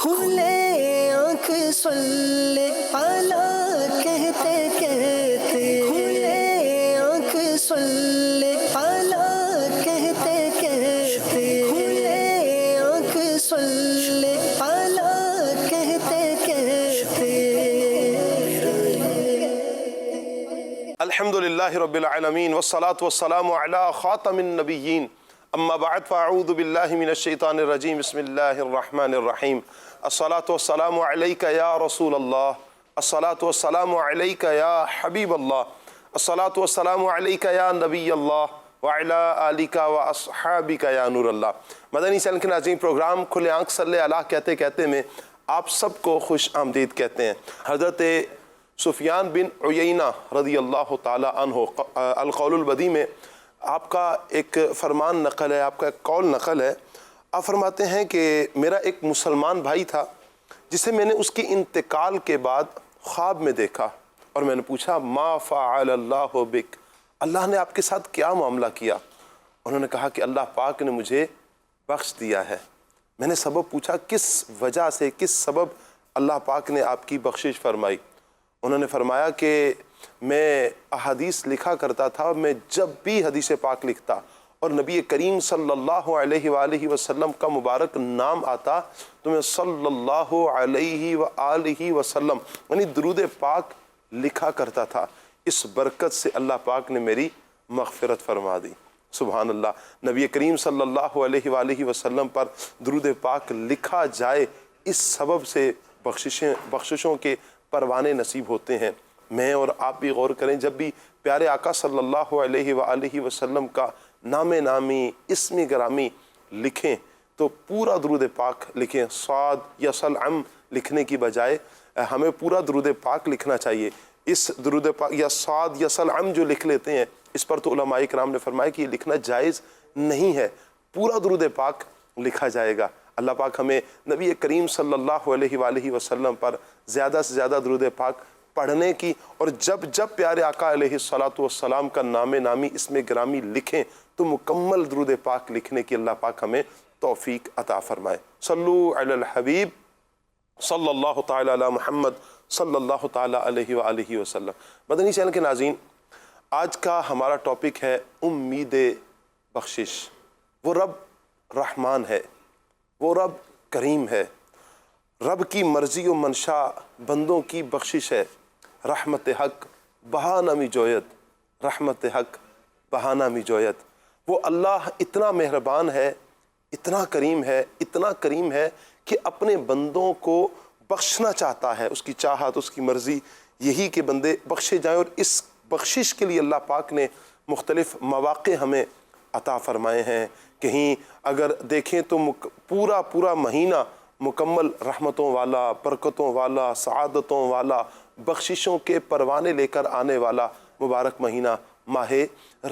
کھلے آنکھ صلی اعلیٰ کہتے کہتے، کھلے آنکھ صلی اعلیٰ کہتے کہتے، کھلے آنکھ صلی اعلیٰ کہتے کہتے۔ الحمدللہ رب العالمین والصلاة والسلام علی خاتم النبیین، اما بعد فاعوذ باللہ من الشیطان الرجیم، بسم اللہ الرحمن الرحیم۔ الصلاة والسلام علیک یا رسول اللہ، الصلاة والسلام علیک یا حبیب اللہ، الصلاة والسلام علیک یا نبی اللہ وعلی آلک واصحابک یا نور اللہ۔ مدنی چینل کے ناظرین، پروگرام کھلے آنکھ صلی اللہ کہتے کہتے میں آپ سب کو خوش آمدید کہتے ہیں۔ حضرت سفیان بن عیینہ رضی اللہ تعالی عنہ القول البدی میں آپ کا ایک فرمان نقل ہے، آپ کا ایک قول نقل ہے۔ آپ فرماتے ہیں کہ میرا ایک مسلمان بھائی تھا جسے میں نے اس کی انتقال کے بعد خواب میں دیکھا، اور میں نے پوچھا ما فعل اللہ بک، اللہ نے آپ کے ساتھ کیا معاملہ کیا؟ انہوں نے کہا کہ اللہ پاک نے مجھے بخش دیا ہے۔ میں نے سبب پوچھا کس وجہ سے، کس سبب اللہ پاک نے آپ کی بخشش فرمائی؟ انہوں نے فرمایا کہ میں احادیث لکھا کرتا تھا، میں جب بھی حدیث پاک لکھتا اور نبی کریم صلی اللہ علیہ وآلہ وسلم کا مبارک نام آتا تو میں صلی اللہ علیہ وآلہ وسلم یعنی درود پاک لکھا کرتا تھا۔ اس برکت سے اللہ پاک نے میری مغفرت فرما دی۔ سبحان اللہ، نبی کریم صلی اللہ علیہ وآلہ وسلم پر درود پاک لکھا جائے، اس سبب سے بخششوں کے پروانے نصیب ہوتے ہیں۔ میں اور آپ بھی غور کریں، جب بھی پیارے آقا صلی اللہ علیہ وآلہ وسلم کا نام نامی، اسم گرامی لکھیں تو پورا درود پاک لکھیں۔ صاد یصل عم لکھنے کی بجائے ہمیں پورا درود پاک لکھنا چاہیے۔ اس درود پاک یا صاد یصل عم جو لکھ لیتے ہیں، اس پر تو علماء کرام نے فرمایا کہ یہ لکھنا جائز نہیں ہے، پورا درود پاک لکھا جائے گا۔ اللہ پاک ہمیں نبی کریم صلی اللہ علیہ وآلہ وسلم پر زیادہ سے زیادہ درود پاک پڑھنے کی، اور جب جب پیارے آقا علیہ السلام کا نام نامی اسم گرامی لکھیں تو مکمل درود پاک لکھنے کی اللہ پاک ہمیں توفیق عطا فرمائے۔ صلو علی الحبیب صلی اللہ تعالی علی محمد صلی اللہ تعالی علیہ وآلہ وسلم۔ مدنی چینل کے ناظرین، آج کا ہمارا ٹاپک ہے امید بخشش۔ وہ رب رحمان ہے، وہ رب کریم ہے، رب کی مرضی و منشا بندوں کی بخشش ہے۔ رحمت حق بہانہ می جویت، رحمت حق بہانہ می جویت۔ وہ اللہ اتنا مہربان ہے، اتنا کریم ہے، اتنا کریم ہے کہ اپنے بندوں کو بخشنا چاہتا ہے۔ اس کی چاہت، اس کی مرضی یہی کہ بندے بخشے جائیں، اور اس بخشش کے لیے اللہ پاک نے مختلف مواقع ہمیں عطا فرمائے ہیں۔ کہیں اگر دیکھیں تو پورا مہینہ مکمل رحمتوں والا، برکتوں والا، سعادتوں والا، بخششوں کے پروانے لے کر آنے والا مبارک مہینہ ماہ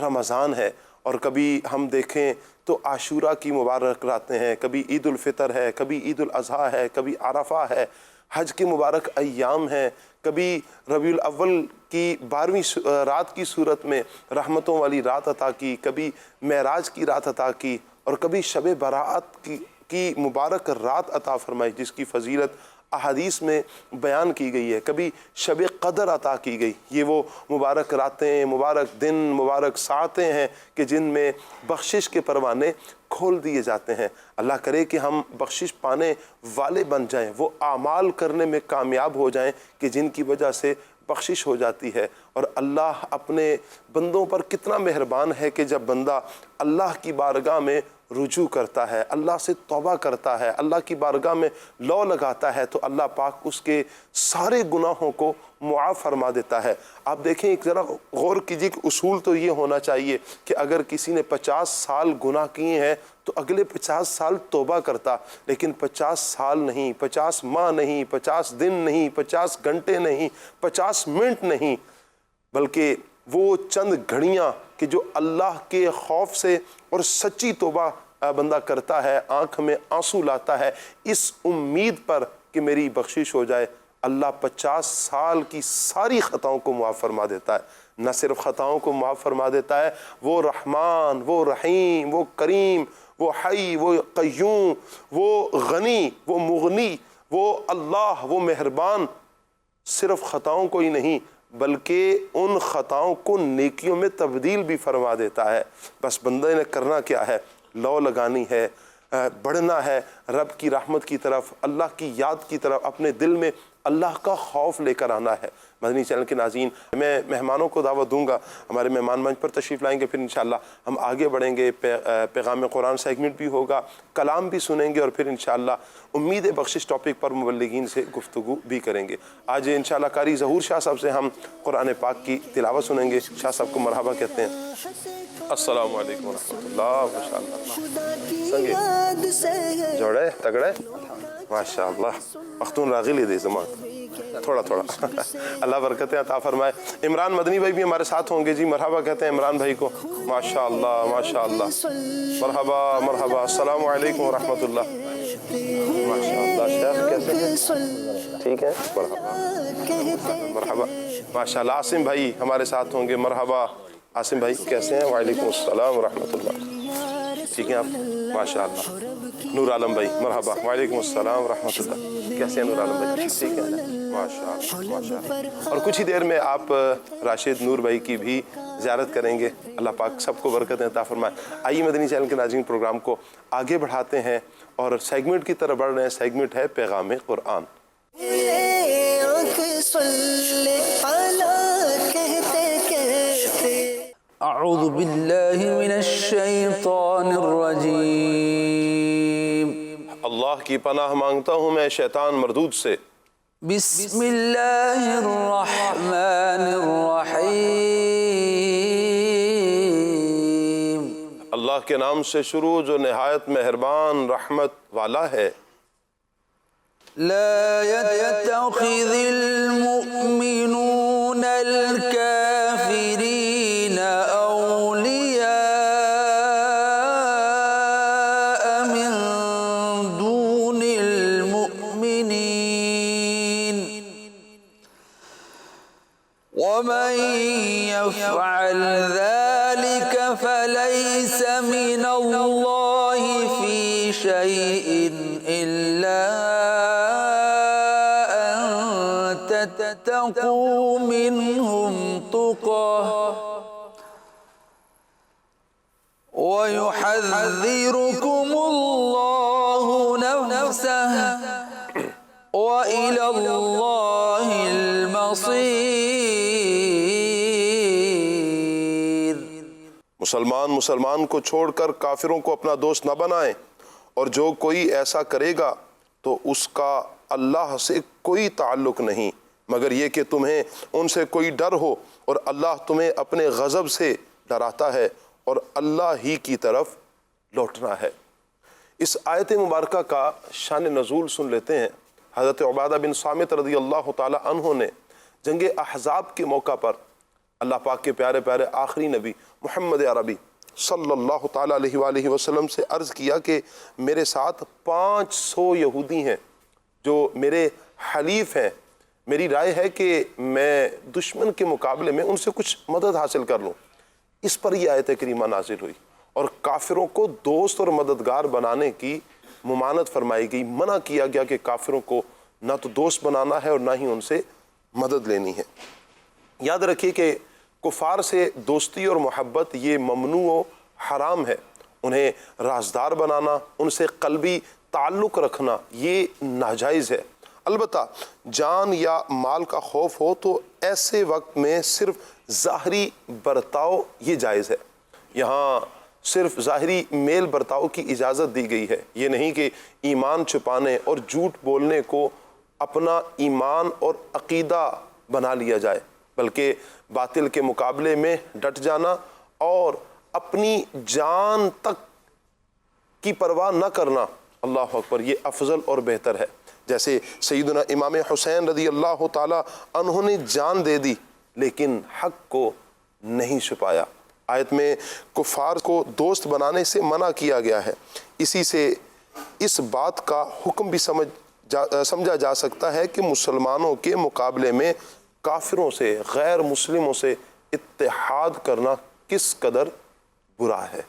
رمضان ہے۔ اور کبھی ہم دیکھیں تو عاشورہ کی مبارک راتیں ہیں، کبھی عید الفطر ہے، کبھی عید الاضحیٰ ہے، کبھی عرفہ ہے، حج کے مبارک ایام ہیں، کبھی ربیع الاول کی 12ویں رات کی صورت میں رحمتوں والی رات عطا کی، کبھی معراج کی رات عطا کی، اور کبھی شب برات کی مبارک رات عطا فرمائی جس کی فضیلت احادیث میں بیان کی گئی ہے، کبھی شب قدر عطا کی گئی۔ یہ وہ مبارک راتیں، مبارک دن، مبارک ساعتیں ہیں کہ جن میں بخشش کے پروانے کھول دیے جاتے ہیں۔ اللہ کرے کہ ہم بخشش پانے والے بن جائیں، وہ اعمال کرنے میں کامیاب ہو جائیں کہ جن کی وجہ سے بخشش ہو جاتی ہے۔ اور اللہ اپنے بندوں پر کتنا مہربان ہے کہ جب بندہ اللہ کی بارگاہ میں رجوع کرتا ہے، اللہ سے توبہ کرتا ہے، اللہ کی بارگاہ میں لو لگاتا ہے، تو اللہ پاک اس کے سارے گناہوں کو معاف فرما دیتا ہے۔ آپ دیکھیں، ایک ذرا غور کیجیے کہ اصول تو یہ ہونا چاہیے کہ اگر کسی نے 50 سال گناہ کیے ہیں تو اگلے 50 سال توبہ کرتا، لیکن 50 سال نہیں، 50 ماہ نہیں، 50 دن نہیں، 50 گھنٹے نہیں، 50 منٹ نہیں، بلکہ وہ چند گھڑیاں کہ جو اللہ کے خوف سے اور سچی توبہ بندہ کرتا ہے، آنکھ میں آنسو لاتا ہے اس امید پر کہ میری بخشش ہو جائے، اللہ 50 سال کی ساری خطاؤں کو معاف فرما دیتا ہے۔ نہ صرف خطاؤں کو معاف فرما دیتا ہے، وہ رحمان، وہ رحیم، وہ کریم، وہ حی، وہ قیوم، وہ غنی، وہ مغنی، وہ اللہ وہ مہربان صرف خطاؤں کو ہی نہیں بلکہ ان خطاؤں کو نیکیوں میں تبدیل بھی فرما دیتا ہے۔ بس بندے نے کرنا کیا ہے؟ لو لگانی ہے، بڑھنا ہے رب کی رحمت کی طرف، اللہ کی یاد کی طرف، اپنے دل میں اللہ کا خوف لے کر آنا ہے۔ مدنی چینل کے ناظرین، میں مہمانوں کو دعوت دوں گا، ہمارے مہمان منچ پر تشریف لائیں گے، پھر انشاءاللہ ہم آگے بڑھیں گے، پیغام قرآن سیگمنٹ بھی ہوگا، کلام بھی سنیں گے، اور پھر انشاءاللہ امید بخشش ٹاپک پر مبلغین سے گفتگو بھی کریں گے۔ آج انشاءاللہ قاری ظہور شاہ صاحب سے ہم قرآن پاک کی تلاوت سنیں گے۔ شاہ صاحب کو مرحبا کہتے ہیں۔ السلام علیکم ورحمۃ اللہ، ماشاءاللہ جوڑے تگڑے ماشاءاللہ، مختون راغلی دے زمان تھوڑا تھوڑا اللہ برکتیں عطا فرمائے۔ عمران مدنی بھائی بھی ہمارے ساتھ ہوں گے جی، مرحبا کہتے ہیں عمران بھائی کو۔ ماشاءاللہ ماشاءاللہ، مرحبا مرحبا، السلام علیکم ورحمۃ اللہ۔ ماشاءاللہ شیخ کیسے ہیں؟ ٹھیک ہے، مرحبا مرحبا ماشاءاللہ۔ عاصم بھائی ہمارے ساتھ ہوں گے، مرحبا عاصم بھائی کیسے ہیں؟ وعلیکم السلام ورحمۃ اللہ، ٹھیک ہیں آپ؟ ماشاءاللہ۔ نور عالم بھائی مرحبا، وعلیکم السلام ورحمۃ اللہ، کیسے ہیں نور عالم بھائی؟ ٹھیک ہے، ماشاءاللہ ماشاءاللہ۔ اور کچھ ہی دیر میں آپ راشد نور بھائی کی بھی زیارت کریں گے، اللہ پاک سب کو برکتیں عطا فرمائے۔ آئیے مدنی چینل کے ناظرین، پروگرام کو آگے بڑھاتے ہیں اور سیگمنٹ کی طرف بڑھ رہے ہیں۔ سیگمنٹ ہے پیغام قرآن۔ اعوذ باللہ من الشیطان الرجیم۔ اللہ کی پناہ مانگتا ہوں میں شیطان مردود سے۔ بسم اللہ الرحمن الرحیم۔ اللہ کے نام سے شروع جو نہایت مہربان رحمت والا ہے۔ لا يتخذ المؤمنون الكافرین اولیاء من دون المؤمنین ومن يفعل ذلك فليس من الله في شيء إلا تتقوا منهم تقاه ويحذركم الله نفسه وإلى الله المصير۔ مسلمان کو چھوڑ کر کافروں کو اپنا دوست نہ بنائیں، اور جو کوئی ایسا کرے گا تو اس کا اللہ سے کوئی تعلق نہیں مگر یہ کہ تمہیں ان سے کوئی ڈر ہو، اور اللہ تمہیں اپنے غضب سے ڈراتا ہے اور اللہ ہی کی طرف لوٹنا ہے۔ اس آیت مبارکہ کا شان نزول سن لیتے ہیں۔ حضرت عبادہ بن صامت رضی اللہ تعالی عنہ نے جنگ احزاب کے موقع پر اللہ پاک کے پیارے پیارے آخری نبی محمد عربی صلی اللہ تعالی علیہ وآلہ وسلم سے عرض کیا کہ میرے ساتھ 500 یہودی ہیں جو میرے حلیف ہیں، میری رائے ہے کہ میں دشمن کے مقابلے میں ان سے کچھ مدد حاصل کر لوں۔ اس پر یہ آیت کریمہ نازل ہوئی اور کافروں کو دوست اور مددگار بنانے کی ممانعت فرمائی گئی، منع کیا گیا کہ کافروں کو نہ تو دوست بنانا ہے اور نہ ہی ان سے مدد لینی ہے۔ یاد رکھیے کہ کفار سے دوستی اور محبت یہ ممنوع و حرام ہے۔ انہیں رازدار بنانا، ان سے قلبی تعلق رکھنا یہ ناجائز ہے۔ البتہ جان یا مال کا خوف ہو تو ایسے وقت میں صرف ظاہری برتاؤ یہ جائز ہے۔ یہاں صرف ظاہری میل برتاؤ کی اجازت دی گئی ہے، یہ نہیں کہ ایمان چھپانے اور جھوٹ بولنے کو اپنا ایمان اور عقیدہ بنا لیا جائے، بلکہ باطل کے مقابلے میں ڈٹ جانا اور اپنی جان تک کی پرواہ نہ کرنا، اللہ اکبر، یہ افضل اور بہتر ہے۔ جیسے سیدنا امام حسین رضی اللہ تعالی عنہ نے جان دے دی لیکن حق کو نہیں چھپایا۔ آیت میں کفار کو دوست بنانے سے منع کیا گیا ہے، اسی سے اس بات کا حکم بھی سمجھا جا سکتا ہے کہ مسلمانوں کے مقابلے میں کافروں سے، غیر مسلموں سے اتحاد کرنا کس قدر برا ہے۔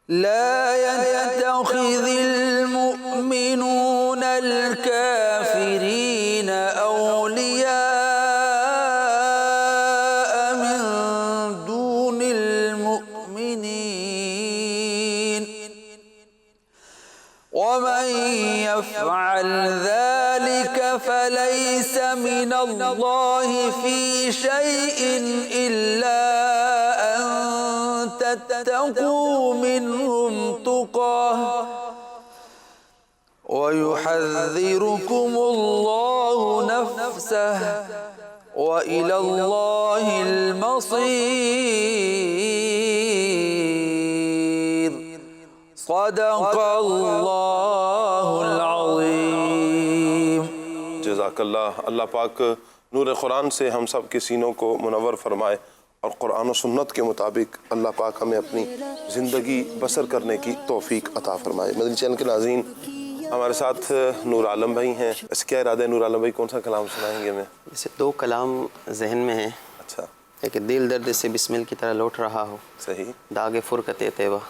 لا يتخذ المؤمنون الكافرين أولياء من دون المؤمنين ومن يفعل ذلك فليس من الله في شيء إلا أن تتقوا منهم تقاه ويحذركم الله نفسه وإلى الله المصير صدق اللہ العظیم۔ جزاک اللہ۔ اللہ پاک نور قرآن سے ہم سب کے سینوں کو منور فرمائے اور قرآن و سنت کے مطابق اللہ پاک ہمیں اپنی زندگی بسر کرنے کی توفیق عطا فرمائے۔ مدنی چینل کے ناظرین، ہمارے ساتھ نور عالم بھائی ہیں۔ اس کیا ارادہ ہے نور عالم بھائی، کون سا کلام سنائیں گے ہمیں؟ جیسے 2 کلام ذہن میں ہیں۔ اچھا، ایک دل درد سے بسمل کی طرح لوٹ رہا ہو، صحیح۔ داغ فرقت طیبہ۔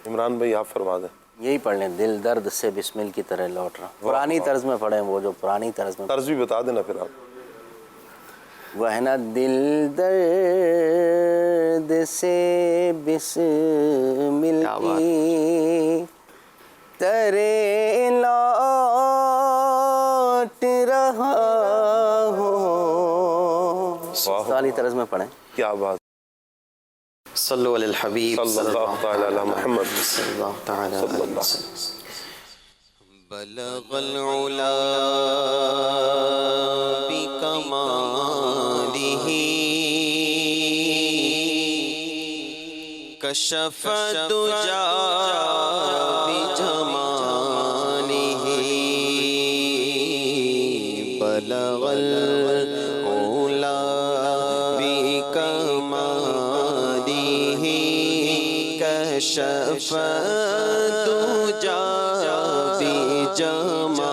عمران بھائی آپ فرما دیں۔ یہی پڑھ لیں، دل درد سے بسمل کی طرح لوٹ رہا۔ پرانی طرز میں پڑھیں، وہ جو پرانی طرز میں۔ طرز بھی بتا دینا پھر آپ۔ وہ ہے نا، دل درد سے بسمل کی طرح لوٹ رہا ہوں۔ سالی طرز میں پڑھیں۔ کیا بات۔ صلو علی الحبیب صلی اللہ تعالی علی محمد صلی اللہ تعالی صلی علیہ اللہ۔ وسلم۔ بلغ العلا بکمالہ کشف الدجا بجمالہ بلغ العلا بکمالہ کشف الدجا بجمالہ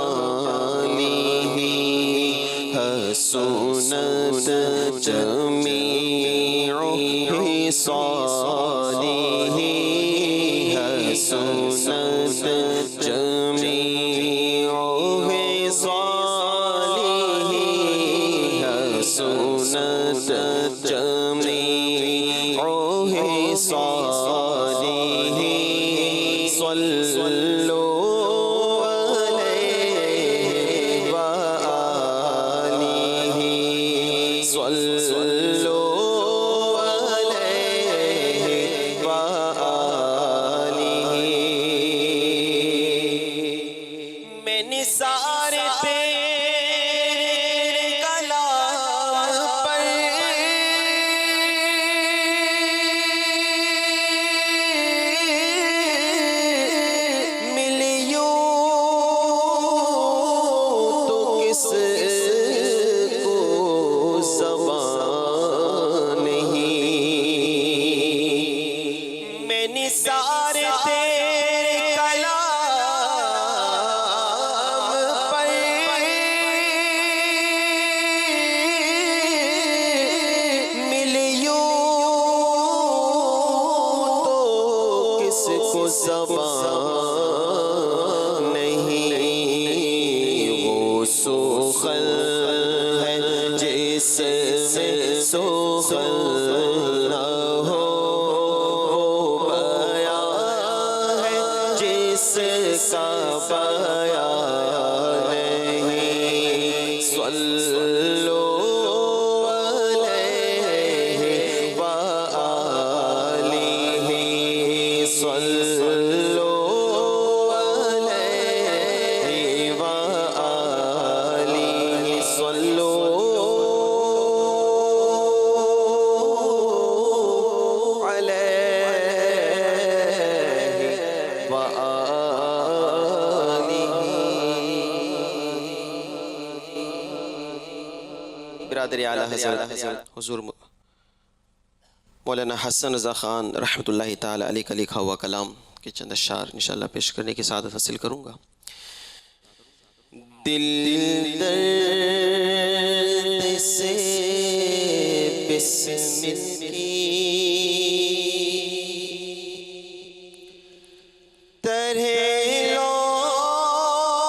حسنت جمیع خصالہ حسنت جمیع خصالہ حسنت جمیع خصالہ صلو برادری اعلیٰ حضرت حضور مولانا حسن رضا خان رحمۃ اللہ تعالی علیہ کا لکھا ہوا کلام کے چند اشعار انشاءاللہ پیش کرنے کی سعادت حاصل کروں گا۔ دل درد سے بسمل کی طرح لوٹ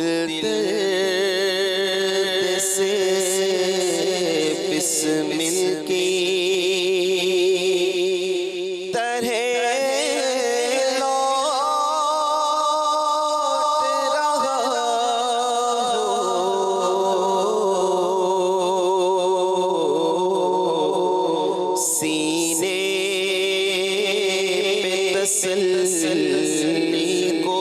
دل سے بسمل کی طرح لوٹ رہا ہو، سینے پہ تسلی کو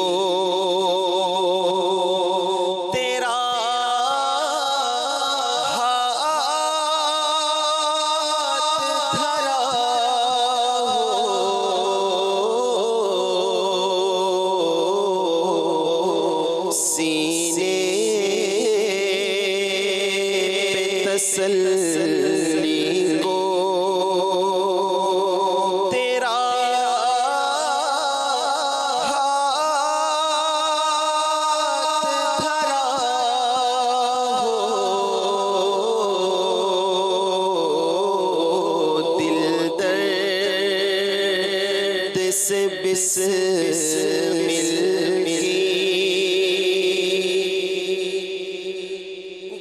تیرا ہاتھ دھرا ہو، سینے پہ تسلی کو تیرا ہاتھ دھرا ہو، دل درد سے بسمل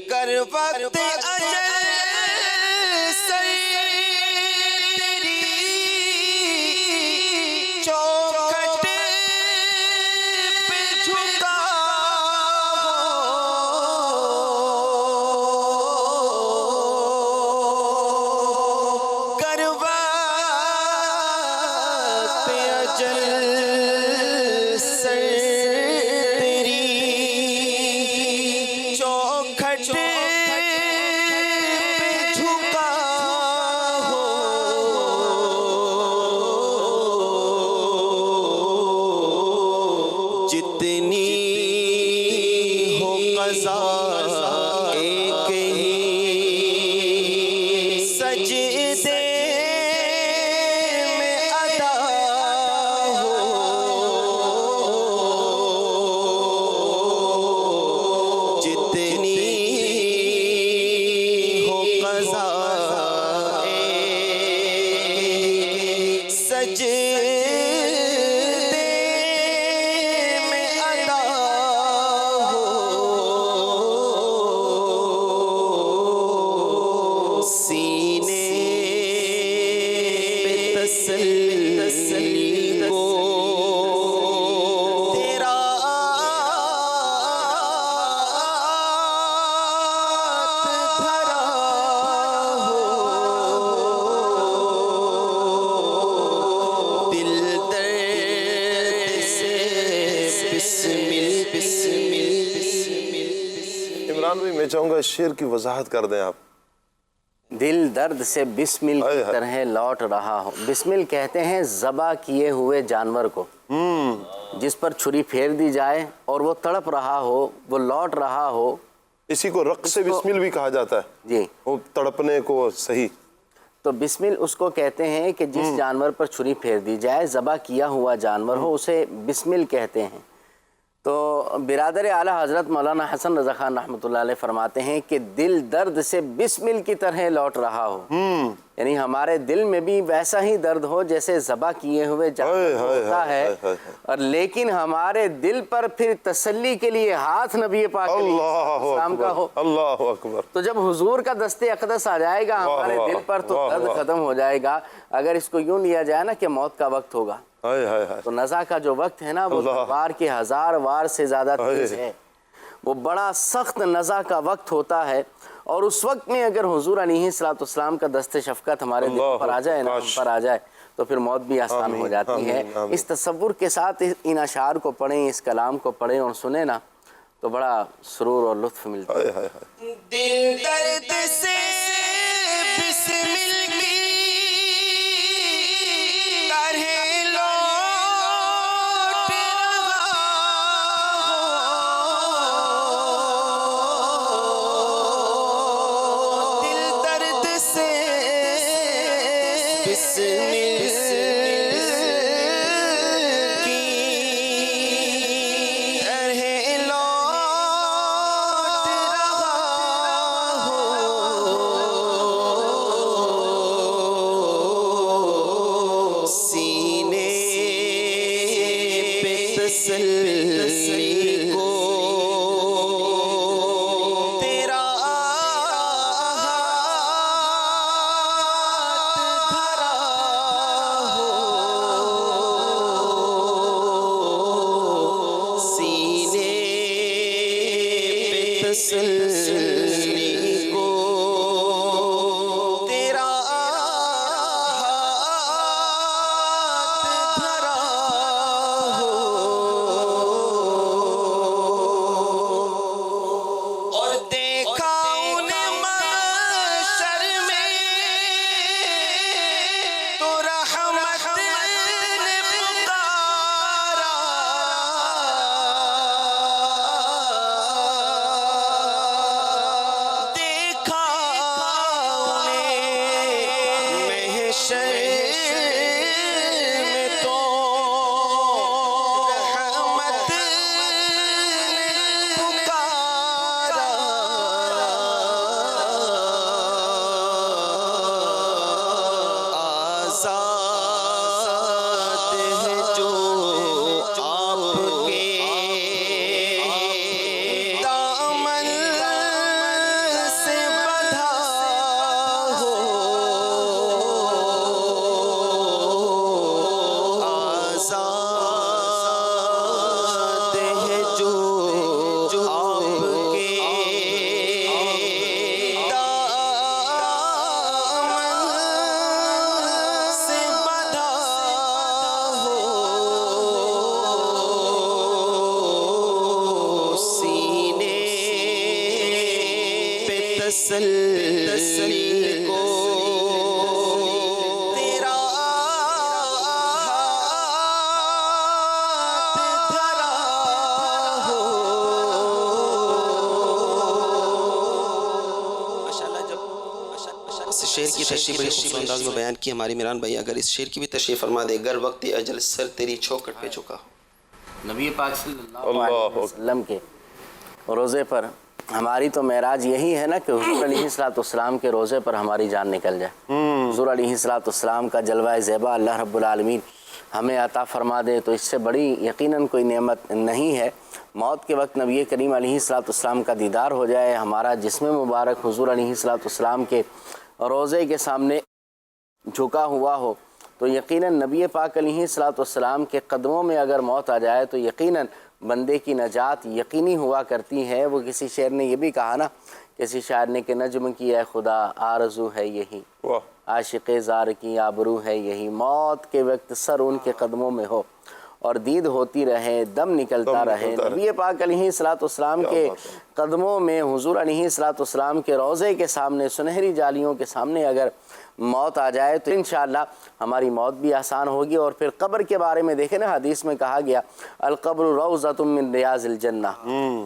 کر وقت اجل سر تیری چوکھٹ پہ جھکا ہو، کر وقت اجل سر تیری چوکھٹ پہ جھکا ہو، جتنی ہو قضا ایک ہی سجدے میں ادا ہو، جتنی ہو قضا ایک سجدے میں ادا ہو، سینے پہ تسلی کو تیرا ہاتھ دھرا ہو، دل درد سے بسمل عمران بھائی میں چاہوں گا اس شعر کی وضاحت کر دیں آپ. دل درد سے بسمل کی طرح لوٹ رہا ہو. بسمل کہتے ہیں ذبح کیے ہوئے جانور کو، جس پر چھری پھیر دی جائے اور وہ تڑپ رہا ہو، وہ لوٹ رہا ہو. اسی کو رقص بسمل بھی کہا جاتا ہے، جی، وہ تڑپنے کو. صحیح. تو بسمل اس کو کہتے ہیں کہ جس جانور پر چھری پھیر دی جائے، ذبح کیا ہوا جانور ہو، اسے بسمل کہتے ہیں. تو برادر اعلیٰ حضرت مولانا حسن رضا خان رحمۃ اللہ علیہ فرماتے ہیں کہ دل درد سے بسمل کی طرح لوٹ رہا ہو، یعنی ہمارے دل میں بھی ویسا ہی درد ہو جیسے ذبح کیے ہوئے جانور ہوتا ہے، اور لیکن ہمارے دل پر پھر تسلی کے لیے ہاتھ نبی پاک علیہ السلام کا ہو. اللہ اکبر. تو جب حضور کا دست اقدس آ جائے گا ہمارے دل پر تو درد ختم ہو جائے گا. اگر اس کو یوں لیا جائے نا کہ موت کا وقت ہوگا، تو نزا کا جو وقت ہے نا وہ تلوار کے 1000 وار سے زیادہ تیز ہے. وہ بڑا سخت نزا کا وقت ہوتا ہے، اور اس وقت میں اگر حضور علیہ الصلوۃ والسلام کا دست شفقت ہمارے دل پر آ جائے نا، ہم پر آ جائے، تو پھر موت بھی آسان ہو جاتی ہے. اس تصور کے ساتھ ان اشعار کو پڑھیں، اس کلام کو پڑھیں اور سنیں نا، تو بڑا سرور اور لطف ملتا ہے. دل درد سے بسمل کی طرح لوٹ رہا ہو، دل درد سے بسمل کی طرح لوٹ رہا ہو، سینے پہ تسلی کو تسلی کو تیرا ہاتھ دھرا ہو اور دیکھا انہیں محشر میں تو رحمت نے پکارا دیکھا انہیں محشر میں تو رحمت نے پکارا آزاد ہے جو آپ کے دامن سے بندھا ہو آزاد ہے جو آپ کے دامن سے بندھا ہو سینے پہ تسلی کو تیرا ہاتھ دھرا ہو ماشاءاللہ جب اس شعر کی تشریح بڑی خوبصورت انداز میں بیان کی ہماری میران بھائی اگر اس شعر کی بھی تشریح فرما دے گر وقت اجل سر تیری چوکھٹ پہ چکا ہو نبی پاک صلی اللہ علیہ وسلم کے روزے پر ہماری تو معراج یہی ہے نا کہ حضور علیہ السلام کے روزے پر ہماری جان نکل جائے حضور علیہ السلام کا جلوہ زیبا اللہ رب العالمین ہمیں عطا فرما دے تو اس سے بڑی یقیناً کوئی نعمت نہیں ہے موت کے وقت نبی کریم علیہ السلام کا دیدار ہو جائے ہمارا جسم مبارک حضور علیہ السلام کے روزے کے سامنے جھکا ہوا ہو تو یقیناً نبی پاک علیہ السلام کے قدموں میں اگر موت آ جائے تو یقیناً بندے کی نجات یقینی ہوا کرتی ہے وہ کسی شاعر نے یہ بھی کہا نا کسی شاعر نے کہ نجم کی اے خدا آرزو ہے یہی عاشق زار کی آبرو ہے یہی موت کے وقت سر ان کے قدموں میں ہو اور دید ہوتی رہے دم نکلتا رہے نبی پاک علیہ السلام کے قدموں میں حضور علیہ السلام کے روضے کے سامنے سنہری جالیوں کے سامنے اگر موت آ جائے تو انشاءاللہ ہماری موت بھی آسان ہوگی اور پھر قبر کے بارے میں دیکھیں نا حدیث میں کہا گیا القبر روضۃ من ریاض الجنہ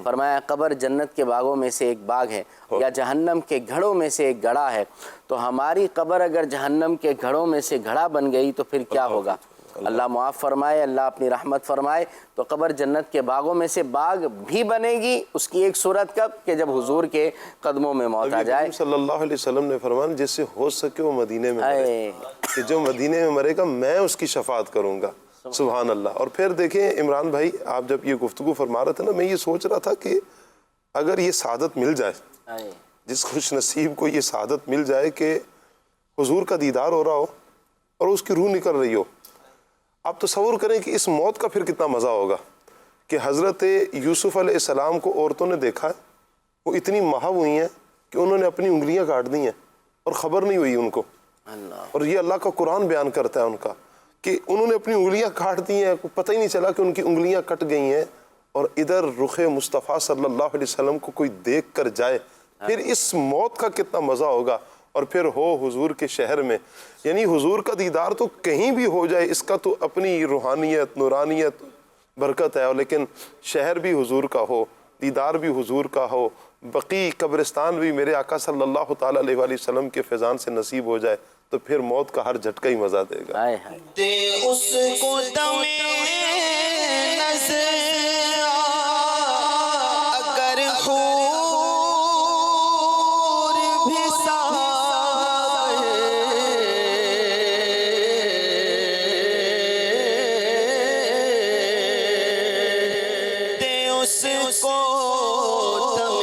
فرمایا قبر جنت کے باغوں میں سے ایک باغ ہے یا جہنم کے گھڑوں میں سے ایک گڑھا ہے تو ہماری قبر اگر جہنم کے گھڑوں میں سے گھڑا بن گئی تو پھر کیا ہوگا اللہ معاف فرمائے اللہ اپنی رحمت فرمائے تو قبر جنت کے باغوں میں سے باغ بھی بنے گی اس کی ایک صورت کب کہ جب حضور کے قدموں میں موت آ جائے صلی اللہ علیہ وسلم نے فرمایا جس سے ہو سکے وہ مدینے میں مرے کہ جو مدینے میں مرے گا میں اس کی شفاعت کروں گا سبحان اللہ اور پھر دیکھیں عمران بھائی آپ جب یہ گفتگو فرما رہے تھے نا میں یہ سوچ رہا تھا کہ اگر یہ سعادت مل جائے جس خوش نصیب کو یہ سعادت مل جائے کہ حضور کا دیدار ہو رہا ہو اور اس کی روح نکل رہی ہو آپ تصور کریں کہ اس موت کا پھر کتنا مزہ ہوگا کہ حضرت یوسف علیہ السلام کو عورتوں نے دیکھا ہے وہ اتنی محو ہوئی ہیں کہ انہوں نے اپنی انگلیاں کاٹ دی ہیں اور خبر نہیں ہوئی ان کو اور یہ اللہ کا قرآن بیان کرتا ہے ان کا کہ انہوں نے اپنی انگلیاں کاٹ دی ہیں پتہ ہی نہیں چلا کہ ان کی انگلیاں کٹ گئی ہیں اور ادھر رخ مصطفیٰ صلی اللہ علیہ وسلم کو کوئی دیکھ کر جائے پھر اس موت کا کتنا مزہ ہوگا اور پھر ہو حضور کے شہر میں یعنی حضور کا دیدار تو کہیں بھی ہو جائے اس کا تو اپنی روحانیت نورانیت برکت ہے لیکن شہر بھی حضور کا ہو دیدار بھی حضور کا ہو بقی قبرستان بھی میرے آقا صلی اللہ تعالیٰ علیہ وسلم کے فیضان سے نصیب ہو جائے تو پھر موت کا ہر جھٹکا ہی مزہ دے گا دے اس کو دم نظر اگر حور بھی دے اس کو دم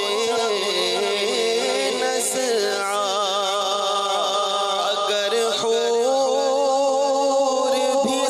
نظر اگر حور بھی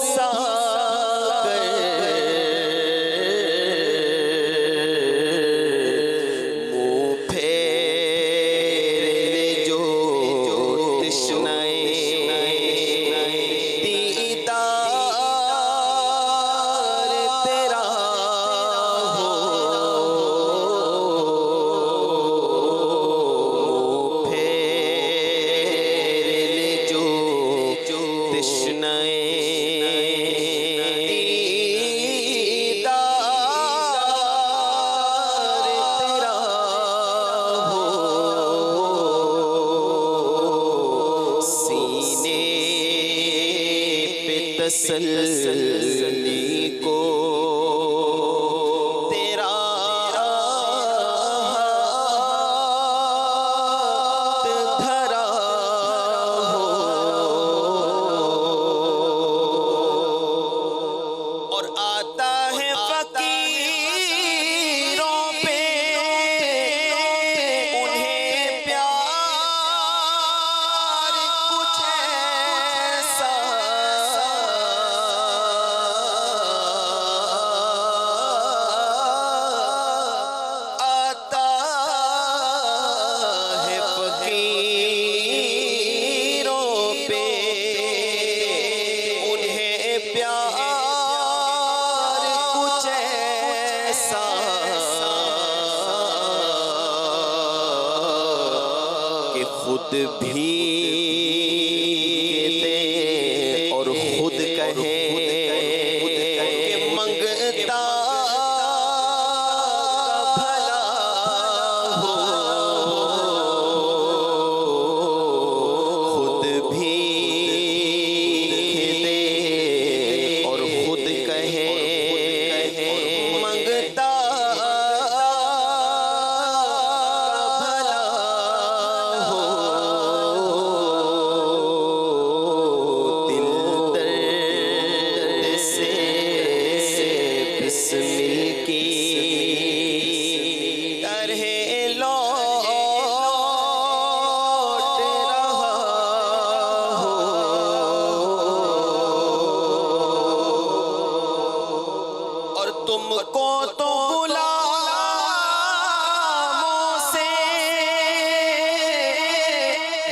تسلی کو تیرا دھرا ہو اور آتا ہے فقیروں پہ انہیں پیار کچھ ایسا آتا ہے فقیروں پہ انہیں پیار کچھ ایسا کہ خود بھی دے اور خود کہے کہ منگتا بھلا ہو خود بھی دے اور خود کہے منگتا بھلا ہو دل درد سے بسمل کی طرح لوٹ رہا ہو اور تم کو تو غلاموں سے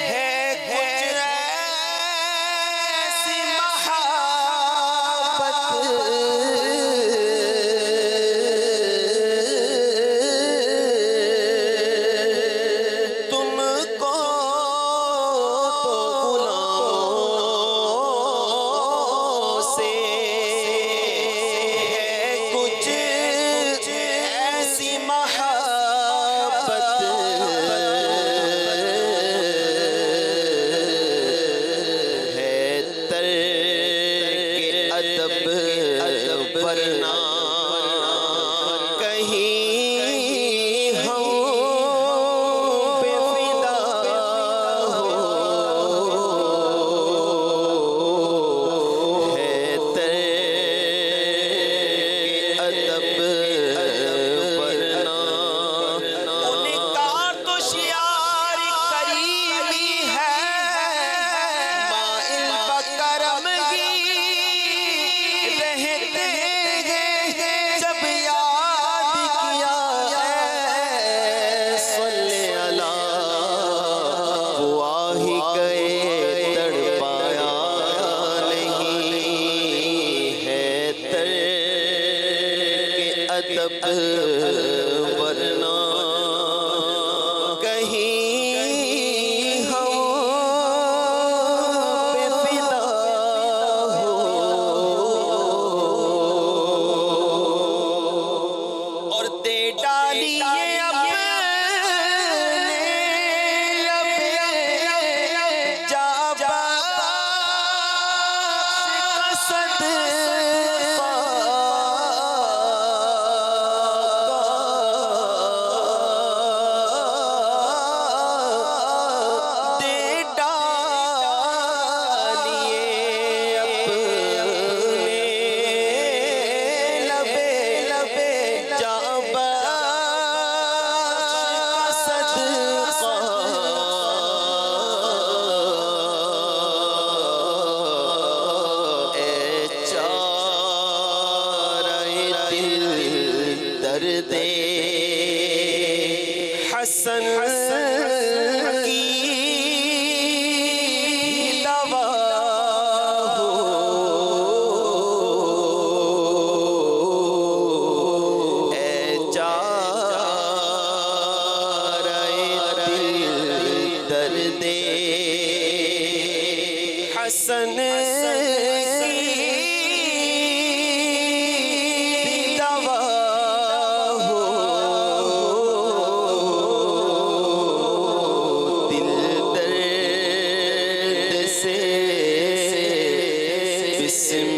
ہے کچھ ایسی محبت تم کو تو غلاموں سے ہے کچھ ایسی محبت ہے ترک ادب ورنہ کہیں ہم بے فدا ہو ہے ترک ادب ورنہ انہیں کار تو شیار کریمی ہے مائل بکرم گی رہتے ہیں جب یاد کیا ہے صلی اللہ ہوا ہی گئے تڑپایا نہیں ہے ترک ادب ورنہ کہیں ہم بے فدا ہو اور دے ڈالیے اپنے لبے جا بخش صدقہ دے ڈالیے اپنے لبے جا بخش صدقہ اے چارہ دل درد حسن کی دوا ہو اے چارہ دل درد حسن کی دوا ہو دل درد سے بسم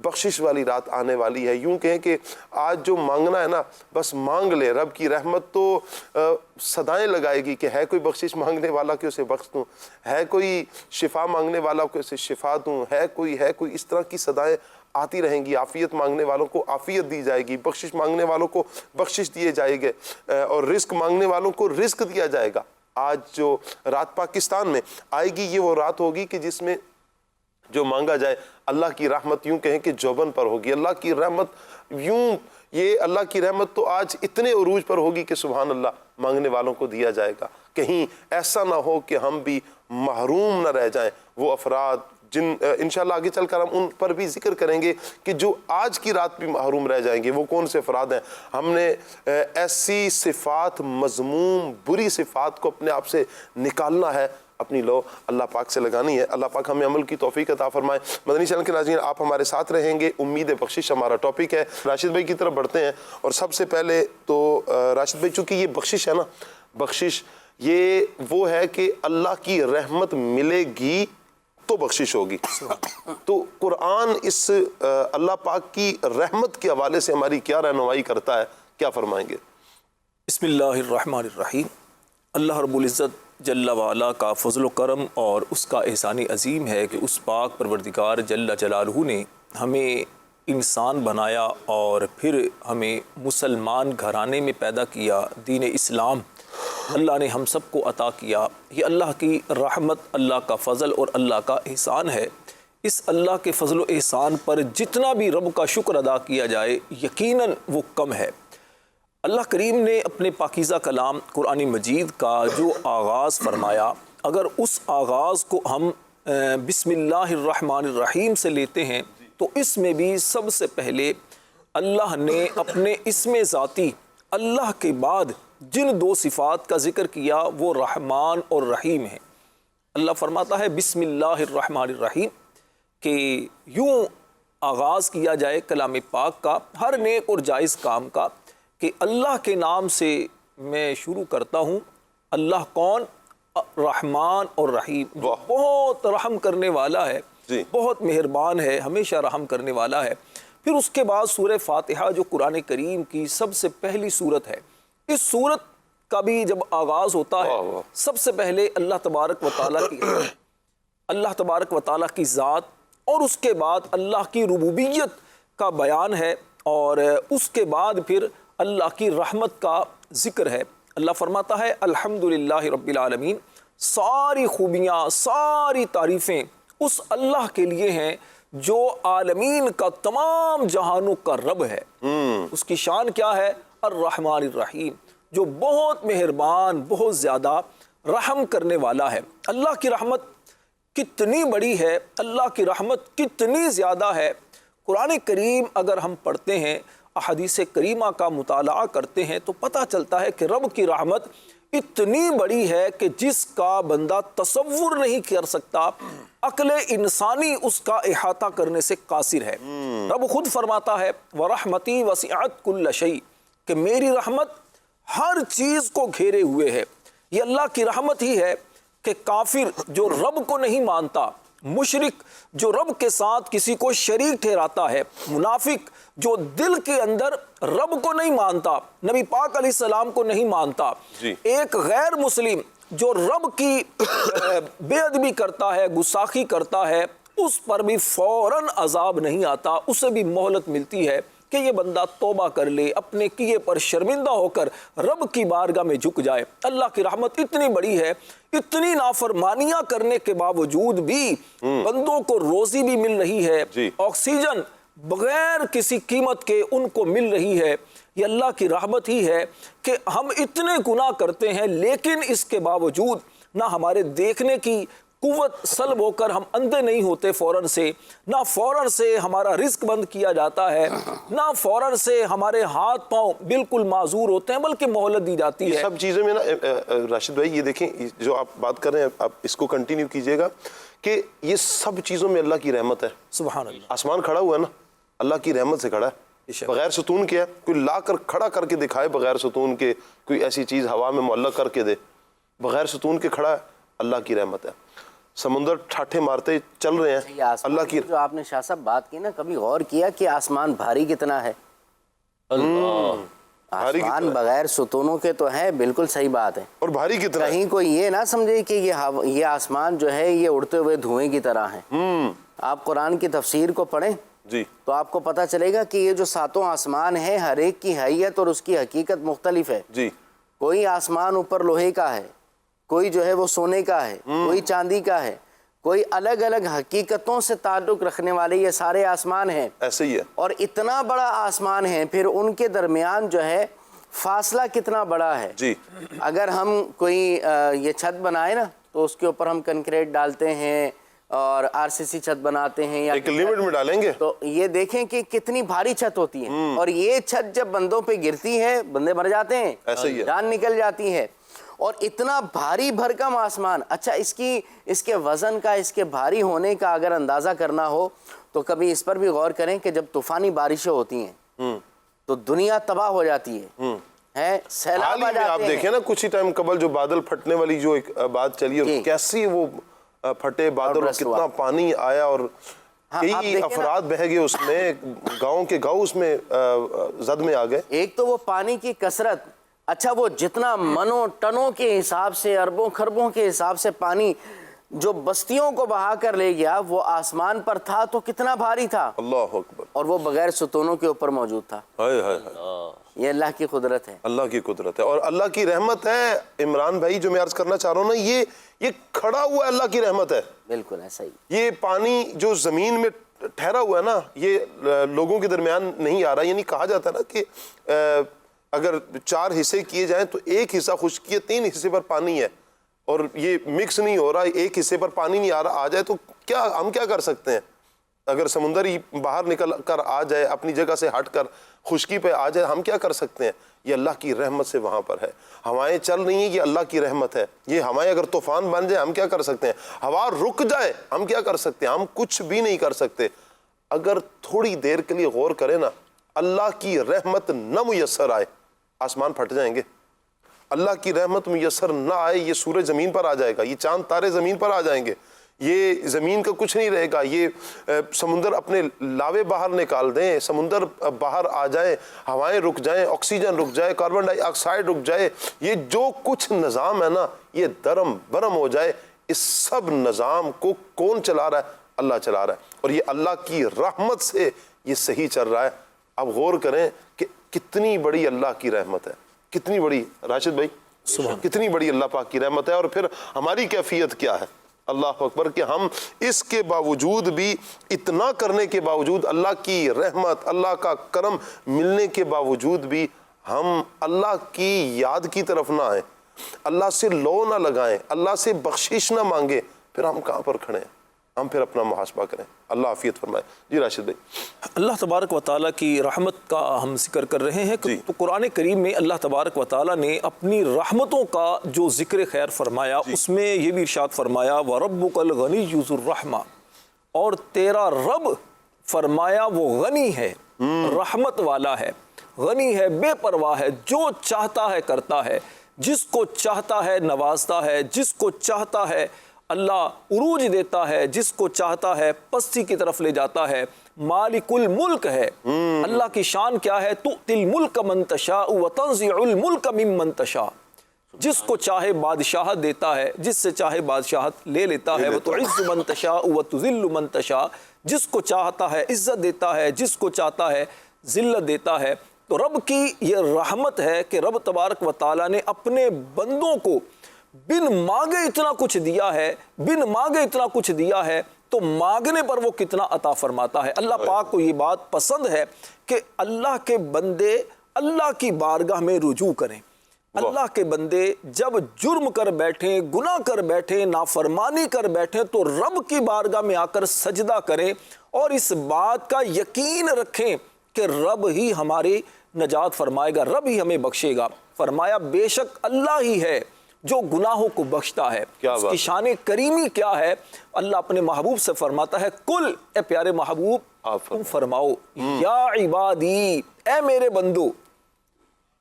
بخشش والی رات آنے والی ہے. یوں کہیں کہ آج جو مانگنا ہے نا بس مانگ لے. رب کی رحمت تو صدائیں لگائے گی کہ ہے کوئی بخشش مانگنے والا کہ اسے بخش دوں, ہے کوئی شفا مانگنے والا کہ اسے شفا دوں, ہے کوئی اس طرح کی صدائیں آتی رہیں گی. عافیت مانگنے والوں کو عافیت دی جائے گی, بخشش مانگنے والوں کو بخشش دیے جائے گے, اور رزق مانگنے والوں کو رزق دیا جائے گا. آج جو رات پاکستان میں آئے گی یہ وہ رات ہوگی کہ جس میں جو مانگا جائے اللہ کی رحمت یوں کہیں کہ جوبن پر ہوگی. اللہ کی رحمت یوں, یہ اللہ کی رحمت تو آج اتنے عروج پر ہوگی کہ سبحان اللہ مانگنے والوں کو دیا جائے گا. کہیں ایسا نہ ہو کہ ہم بھی محروم نہ رہ جائیں. وہ افراد جن انشاءاللہ آگے چل کر ہم ان پر بھی ذکر کریں گے کہ جو آج کی رات بھی محروم رہ جائیں گے, وہ کون سے افراد ہیں. ہم نے ایسی صفات مذموم بری صفات کو اپنے آپ سے نکالنا ہے, اپنی لو اللہ پاک سے لگانی ہے. اللہ پاک ہمیں عمل کی توفیق عطا فرمائے. مدنی چینل کے ناظرین آپ ہمارے ساتھ رہیں گے. امید بخشش ہمارا ٹاپک ہے. راشد بھائی کی طرف بڑھتے ہیں, اور سب سے پہلے تو راشد بھائی چونکہ یہ بخشش ہے نا, بخشش یہ وہ ہے کہ اللہ کی رحمت ملے گی تو بخشش ہوگی. تو قرآن اس اللہ پاک کی رحمت کے حوالے سے ہماری کیا رہنمائی کرتا ہے, کیا فرمائیں گے؟ بسم اللہ الرحمن الرحیم. اللہ رب العزت جل وعلا کا فضل و کرم اور اس کا احسان عظیم ہے کہ اس پاک پروردگار جل جلالہ نے ہمیں انسان بنایا اور پھر ہمیں مسلمان گھرانے میں پیدا کیا. دین اسلام اللہ نے ہم سب کو عطا کیا. یہ اللہ کی رحمت, اللہ کا فضل اور اللہ کا احسان ہے. اس اللہ کے فضل و احسان پر جتنا بھی رب کا شکر ادا کیا جائے یقیناً وہ کم ہے. اللہ کریم نے اپنے پاکیزہ کلام قرآن مجید کا جو آغاز فرمایا, اگر اس آغاز کو ہم بسم اللہ الرحمن الرحیم سے لیتے ہیں تو اس میں بھی سب سے پہلے اللہ نے اپنے اسم ذاتی اللہ کے بعد جن دو صفات کا ذکر کیا وہ رحمان اور رحیم ہیں. اللہ فرماتا ہے بسم اللہ الرحمن الرحیم, کہ یوں آغاز کیا جائے کلام پاک کا ہر نیک اور جائز کام کا کہ اللہ کے نام سے میں شروع کرتا ہوں. اللہ کون؟ رحمان اور رحیم, بہت رحم کرنے والا ہے, بہت مہربان ہے, ہمیشہ رحم کرنے والا ہے. پھر اس کے بعد سورہ فاتحہ جو قرآن کریم کی سب سے پہلی سورت ہے, اس سورت کا بھی جب آغاز ہوتا ہے سب سے پہلے اللہ تبارک و تعالیٰ کی ذات اور اس کے بعد اللہ کی ربوبیت کا بیان ہے, اور اس کے بعد پھر اللہ کی رحمت کا ذکر ہے. اللہ فرماتا ہے الحمدللہ رب العالمین, ساری خوبیاں ساری تعریفیں اس اللہ کے لیے ہیں جو عالمین کا تمام جہانوں کا رب ہے. اس کی شان کیا ہے؟ الرحمن الرحیم, جو بہت مہربان بہت زیادہ رحم کرنے والا ہے. اللہ کی رحمت کتنی بڑی ہے, اللہ کی رحمت کتنی زیادہ ہے. قرآن کریم اگر ہم پڑھتے ہیں, احادیث کریمہ کا مطالعہ کرتے ہیں تو پتہ چلتا ہے کہ رب کی رحمت اتنی بڑی ہے کہ جس کا بندہ تصور نہیں کر سکتا, عقل انسانی اس کا احاطہ کرنے سے قاصر ہے. رب خود فرماتا ہے وَرَحْمَتِي وَسِعَتْ كُلَّ شَيْءٍ, کہ میری رحمت ہر چیز کو گھیرے ہوئے ہے. یہ اللہ کی رحمت ہی ہے کہ کافر جو رب کو نہیں مانتا, مشرک جو رب کے ساتھ کسی کو شریک ٹھہراتا ہے, منافق جو دل کے اندر رب کو نہیں مانتا, نبی پاک علیہ السلام کو نہیں مانتا, ایک غیر مسلم جو رب کی بے ادبی کرتا ہے, گستاخی کرتا ہے, اس پر بھی فوراً عذاب نہیں آتا, اسے بھی مہلت ملتی ہے کہ یہ بندہ توبہ کر لے, اپنے کیے پر شرمندہ ہو کر رب کی بارگاہ میں جھک جائے. اللہ کی رحمت اتنی بڑی ہے, اتنی نافرمانیاں کرنے کے باوجود بھی بندوں کو روزی بھی مل رہی ہے, آکسیجن بغیر کسی قیمت کے ان کو مل رہی ہے. یہ اللہ کی رحمت ہی ہے کہ ہم اتنے گناہ کرتے ہیں لیکن اس کے باوجود نہ ہمارے دیکھنے کی قوت سلب ہو کر ہم اندھے نہیں ہوتے فوراً سے, نہ فوراً سے ہمارا رزق بند کیا جاتا ہے, نہ فوراً سے ہمارے ہاتھ پاؤں بالکل معذور ہوتے ہیں, بلکہ مہلت دی جاتی ہے. سب چیزوں میں نا راشد بھائی یہ دیکھیں جو آپ بات کر رہے ہیں, آپ اس کو کنٹینیو کیجئے گا کہ یہ سب چیزوں میں اللہ کی رحمت ہے. سبحان اللہ. آسمان کھڑا ہوا ہے نا, اللہ کی رحمت سے کھڑا ہے, بغیر ستون کے ہے. کوئی لا کر کھڑا کر کے دکھائے بغیر ستون کے, کوئی ایسی چیز ہوا میں معلق کر کے دے, بغیر ستون کے کھڑا ہے, اللہ کی رحمت ہے. سمندر ٹھاٹھے مارتے چل رہے ہیں. یہ آسمان اللہ کی جو آپ نے شاہ صاحب بات کی نا، کبھی غور کیا کہ آسمان بھاری کتنا ہے؟ آسمان بغیر ستونوں کے تو ہے، بالکل صحیح بات ہے. اور بھاری کتنا ہے؟ کہیں کوئی یہ نہ سمجھے کہ یہ آسمان جو ہے یہ اڑتے ہوئے دھوئیں کی طرح ہے. آپ قرآن کی تفسیر کو پڑھیں جی تو آپ کو پتہ چلے گا کہ یہ جو ساتوں آسمان ہیں ہر ایک کی حیت اور اس کی حقیقت مختلف ہے. جی کوئی آسمان اوپر لوہے کا ہے، کوئی جو ہے وہ سونے کا ہے، کوئی چاندی کا ہے، کوئی الگ الگ حقیقتوں سے تعلق رکھنے والے یہ سارے آسمان ہیں. ایسے ہی ہے. اور اتنا بڑا آسمان ہے، پھر ان کے درمیان جو ہے فاصلہ کتنا بڑا ہے. جی اگر ہم کوئی یہ چھت بنائے نا تو اس کے اوپر ہم کنکریٹ ڈالتے ہیں اور RCC چھت بناتے ہیں یا ایک لمٹ میں ڈالیں گے تو یہ دیکھیں کہ کتنی بھاری چھت ہوتی ہے. اور یہ چھت جب بندوں پہ گرتی ہے بندے مر جاتے ہیں، ایسے ہی ہے. جان نکل جاتی ہے. اور اتنا بھاری بھرکم آسمان. اچھا اس کے وزن کا، اس کے بھاری ہونے کا اگر اندازہ کرنا ہو تو کبھی اس پر بھی غور کریں کہ جب طوفانی بارشیں ہوتی ہیں تو دنیا تباہ ہو جاتی ہے، سیلاب آ جاتے ہیں. آپ دیکھیں نا کچھ ہی ٹائم قبل جو بادل پھٹنے والی جو ایک بات چلی اور کیسی وہ پھٹے بادل اور کتنا پانی آیا اور کئی افراد بہہ گئے اس میں، گاؤں کے گاؤں اس میں زد میں آ گئے. ایک تو وہ پانی کی کثرت. اچھا وہ جتنا منوں ٹنوں کے حساب سے، اربوں خربوں کے حساب سے پانی جو بستیوں کو بہا کر لے گیا وہ آسمان پر تھا تو کتنا بھاری تھا. اللہ اکبر. اور وہ بغیر ستونوں کے اوپر موجود تھا. یہ اللہ کی قدرت ہے. اللہ کی قدرت ہے اور اللہ کی رحمت ہے. عمران بھائی جو میں عرض کرنا چاہ رہا ہوں نا، یہ کھڑا ہوا اللہ کی رحمت ہے. بالکل ایسا ہی. یہ پانی جو زمین میں ٹھہرا ہوا ہے نا، یہ لوگوں کے درمیان نہیں آ رہا. یعنی کہا جاتا ہے نا کہ اگر 4 حصے کیے جائیں تو ایک حصہ خشکی ہے، 3 حصے پر پانی ہے اور یہ مکس نہیں ہو رہا. ایک حصے پر پانی نہیں آ جائے تو ہم کیا کر سکتے ہیں؟ اگر سمندر ہی باہر نکل کر آ جائے، اپنی جگہ سے ہٹ کر خشکی پہ آ جائے، ہم کیا کر سکتے ہیں؟ یہ اللہ کی رحمت سے وہاں پر ہے. ہوائیں چل رہی ہیں، یہ اللہ کی رحمت ہے. یہ ہوائیں اگر طوفان بن جائے ہم کیا کر سکتے ہیں؟ ہوا رک جائے ہم کیا کر سکتے ہیں؟ ہم کچھ بھی نہیں کر سکتے. اگر تھوڑی دیر کے لیے غور کریں نا، اللہ کی رحمت نہ میسر آئے آسمان پھٹ جائیں گے. اللہ کی رحمت میسر نہ آئے یہ سورج زمین پر آ جائے گا، یہ چاند تارے زمین پر آ جائیں گے، یہ زمین کا کچھ نہیں رہے گا. یہ سمندر اپنے لاوے باہر نکال دیں، سمندر باہر آ جائے، ہوائیں رک جائیں، آکسیجن رک جائے، کاربن ڈائی آکسائڈ رک جائے، یہ جو کچھ نظام ہے نا یہ درم برم ہو جائے. اس سب نظام کو کون چلا رہا ہے؟ اللہ چلا رہا ہے. اور یہ اللہ کی رحمت سے یہ صحیح چل رہا ہے. اب غور کریں کہ کتنی بڑی اللہ کی رحمت ہے، کتنی بڑی. راشد بھائی کتنی بڑی اللہ پاک کی رحمت ہے. اور پھر ہماری کیفیت کیا ہے؟ اللہ اکبر. کہ ہم اس کے باوجود بھی، اتنا کرنے کے باوجود، اللہ کی رحمت، اللہ کا کرم ملنے کے باوجود بھی ہم اللہ کی یاد کی طرف نہ آئیں، اللہ سے لو نہ لگائیں، اللہ سے بخشش نہ مانگیں، پھر ہم کہاں پر کھڑے ہیں؟ ہم پھر اپنا محاسبہ کریں. اللہ عافیت فرمائے. جی راشد بھائی. اللہ تبارک و تعالیٰ کی رحمت کا ہم ذکر کر رہے ہیں. تو قرآن کریم میں اللہ تبارک و تعالیٰ نے اپنی رحمتوں کا جو ذکر خیر فرمایا اس میں یہ بھی ارشاد فرمایا وَرَبُّكَ الْغَنِيُّ ذُو الرَّحْمَةِ، اور تیرا رب فرمایا وہ غنی ہے، رحمت والا ہے، غنی ہے، بے پرواہ ہے، جو چاہتا ہے کرتا ہے، جس کو چاہتا ہے نوازتا ہے، جس کو چاہتا ہے اللہ عروج دیتا ہے، جس کو چاہتا ہے پستی کی طرف لے جاتا ہے. مالک الملک ہے. اللہ کی شان کیا ہے؟ تؤتی الملک من تشاء وتنزع الملک ممن تشاء. جس کو چاہے بادشاہت دیتا ہے، جس سے چاہے بادشاہت لے لیتا ہے. وتعز من تشاء وتذل من تشاء. جس کو چاہتا ہے عزت دیتا ہے، جس کو چاہتا ہے ذلت دیتا ہے. تو رب کی یہ رحمت ہے کہ رب تبارک و تعالیٰ نے اپنے بندوں کو بن مانگے اتنا کچھ دیا ہے، بن مانگے اتنا کچھ دیا ہے تو مانگنے پر وہ کتنا عطا فرماتا ہے. اللہ پاک کو یہ بات پسند ہے کہ اللہ کے بندے اللہ کی بارگاہ میں رجوع کریں. اللہ کے بندے جب جرم کر بیٹھیں، گناہ کر بیٹھیں، نافرمانی کر بیٹھیں تو رب کی بارگاہ میں آ کر سجدہ کریں اور اس بات کا یقین رکھیں کہ رب ہی ہماری نجات فرمائے گا، رب ہی ہمیں بخشے گا. فرمایا بے شک اللہ ہی ہے جو گناہوں کو بخشتا ہے. اس کی شان کریمی کیا ہے؟ اللہ اپنے محبوب سے فرماتا ہے کل، اے پیارے محبوب تم فرماؤ یا عبادی، اے میرے بندو،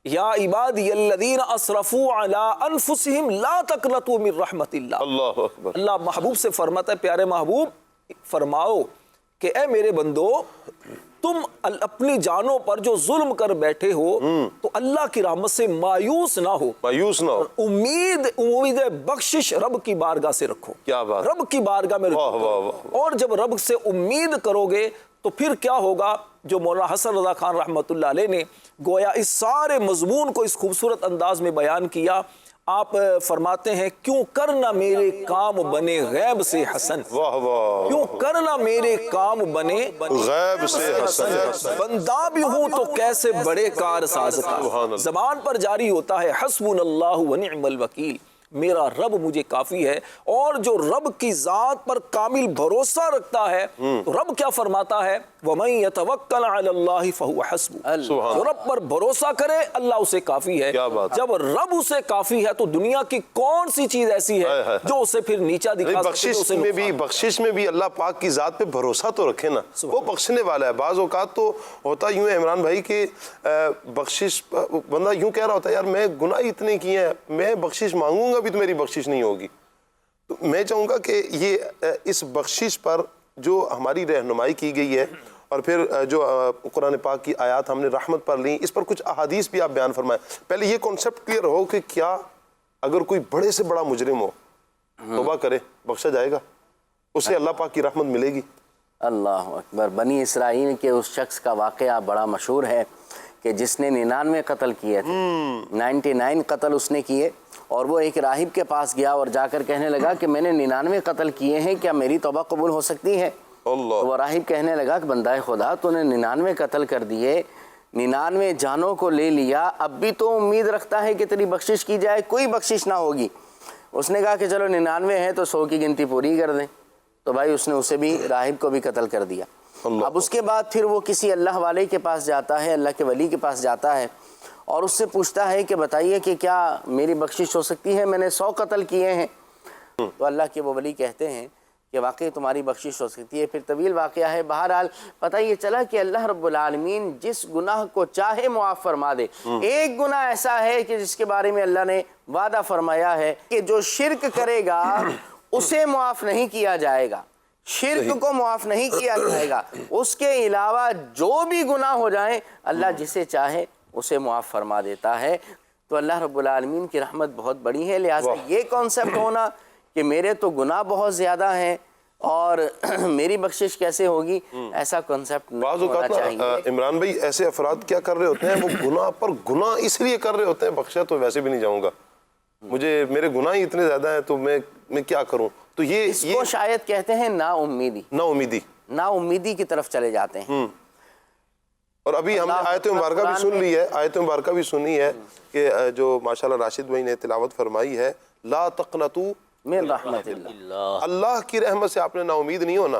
یا عبادی الذین اسرفوا علی انفسہم لا تقنطوا من رحمت اللہ. اللہ اکبر. اللہ محبوب سے فرماتا ہے پیارے محبوب فرماؤ کہ اے میرے بندو تم اپنی جانوں پر جو ظلم کر بیٹھے ہو تو اللہ کی رحمت سے مایوس نہ ہو. مایوس نہ ہو. امید بخشش رب کی بارگاہ سے رکھو. کیا بات. رب کی بارگاہ میں واہ رکھو. واہ واہ. اور جب رب سے امید کرو گے تو پھر کیا ہوگا؟ جو مولانا حسن رضا خان رحمۃ اللہ علیہ نے گویا اس سارے مضمون کو اس خوبصورت انداز میں بیان کیا. آپ فرماتے ہیں کیوں کرنا میرے کام بنے غیب سے حسن. واہ واہ. کیوں کرنا میرے کام بنے غیب سے حسن. بندہ بھی ہوں تو کیسے بڑے کار ساز کا. زبان پر جاری ہوتا ہے حسبنا اللہ ونعم الوکیل. میرا رب مجھے کافی ہے. اور جو رب کی ذات پر کامل بھروسہ رکھتا ہے تو رب کیا فرماتا ہے؟ وَمَن يَتَوَكَّلْ عَلَى اللَّهِ فَهُوَ حَسْبُهُ. جو رب پر بھروسہ کرے اللہ اسے کافی ہے. جب رب اسے کافی ہے تو دنیا کی کون سی چیز ایسی ہے جو اسے پھر نیچا دکھا سکے؟ بخشش میں بھی اللہ پاک کی ذات پہ بھروسہ تو رکھے نا. وہ بخشنے والا ہے. بعض اوقات تو ہوتا یوں ہے عمران بھائی کہ بخشش بندہ یوں کہہ رہا ہوتا ہے یار میں گناہ اتنے کیے ہیں, میں بخشش مانگوں گا بھی تو میری بخشش نہیں ہوگی. تو میں چاہوں گا کہ یہ اس بخشش پر جو ہماری رہنمائی کی گئی ہے اور پھر جو قرآن پاک کی آیات ہم نے رحمت پر لیں, اس پر کچھ احادیث بھی آپ بیان فرمائیں. پہلے یہ کنسپٹ کلیئر ہو کہ کیا اگر کوئی بڑے سے بڑا مجرم ہو توبہ کرے بخشا جائے گا, اسے اللہ پاک کی رحمت ملے گی؟ اللہ اکبر. بنی اسرائیل کے اس شخص کا واقعہ بڑا مشہور ہے کہ جس نے 99 قتل کیے تھے. 99 قتل اس نے کیے اور وہ ایک راہب کے پاس گیا اور جا کر کہنے لگا کہ میں نے 99 قتل کیے ہیں, کیا میری توبہ قبول ہو سکتی ہے؟ اللہ. وہ راہب کہنے لگا کہ بندہ خدا تو نے 99 قتل کر دیے, 99 جانوں کو لے لیا, اب بھی تو امید رکھتا ہے کہ تیری بخشش کی جائے؟ کوئی بخشش نہ ہوگی. اس نے کہا کہ چلو 99 ہے تو 100 کی گنتی پوری کر دیں. تو بھائی اس نے اسے بھی راہب کو بھی قتل کر دیا. اب اس کے بعد پھر وہ کسی اللہ والے کے پاس جاتا ہے, اللہ کے ولی کے پاس جاتا ہے اور اس سے پوچھتا ہے کہ بتائیے کہ کیا میری بخشش ہو سکتی ہے, میں نے 100 قتل کیے ہیں. تو اللہ کے وہ ولی کہتے ہیں کہ واقعی تمہاری بخشش ہو سکتی ہے. پھر طویل واقعہ ہے. بہرحال پتہ یہ چلا کہ اللہ رب العالمین جس گناہ کو چاہے معاف فرما دے. ایک گناہ ایسا ہے کہ جس کے بارے میں اللہ نے وعدہ فرمایا ہے کہ جو شرک کرے گا اسے معاف نہیں کیا جائے گا, شرک کو معاف نہیں کیا جائے گا. اس کے علاوہ جو بھی گناہ ہو جائیں اللہ جسے چاہے اسے معاف فرما دیتا ہے. تو اللہ رب العالمین کی رحمت بہت بڑی ہے. لہٰذا یہ کانسیپٹ ہونا کہ میرے تو گناہ بہت زیادہ ہیں اور میری بخشش کیسے ہوگی, ایسا کانسیپٹ بعض ہونا اوقات چاہیے. عمران بھائی ایسے افراد کیا کر رہے ہوتے ہیں, وہ گناہ پر گناہ اس لیے کر رہے ہوتے ہیں بخشا تو ویسے بھی نہیں جاؤں گا, مجھے میرے گناہ ہی اتنے زیادہ ہیں تو میں کیا کروں. تو اس کو شاید کہتے ہیں نا امیدی. نا امیدی کی طرف چلے جاتے ہیں. اور ابھی ہم نے آیت مبارکہ بھی سن لی ہے, آیت مبارکہ بھی سنی ہے کہ جو ماشاءاللہ راشد بھائی نے تلاوت فرمائی ہے, لا تقنطوا من رحمت اللہ. اللہ کی رحمت سے آپ نے نا امید نہیں ہونا,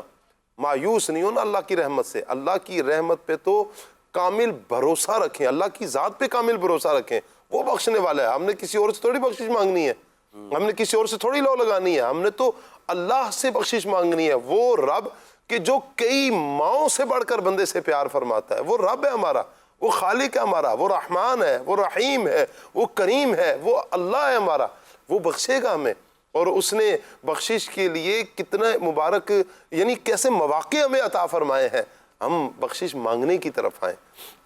مایوس نہیں ہونا اللہ کی رحمت سے. اللہ کی رحمت پہ تو کامل بھروسہ رکھیں, اللہ کی ذات پہ کامل بھروسہ رکھیں. وہ بخشنے والا ہے. ہم نے کسی اور سے تھوڑی بخشش مانگنی ہے, ہم نے کسی اور سے تھوڑی لو لگانی ہے, ہم نے تو اللہ سے بخشش مانگنی ہے. وہ رب کہ جو کئی ماؤں سے بڑھ کر بندے سے پیار فرماتا ہے, وہ رب ہے ہمارا, وہ خالق ہے ہمارا, وہ رحمان ہے, وہ رحیم ہے, وہ کریم ہے, وہ اللہ ہے ہمارا. وہ بخشے گا ہمیں. اور اس نے بخشش کے لیے کتنا مبارک یعنی کیسے مواقع ہمیں عطا فرمائے ہیں. ہم بخشش مانگنے کی طرف آئیں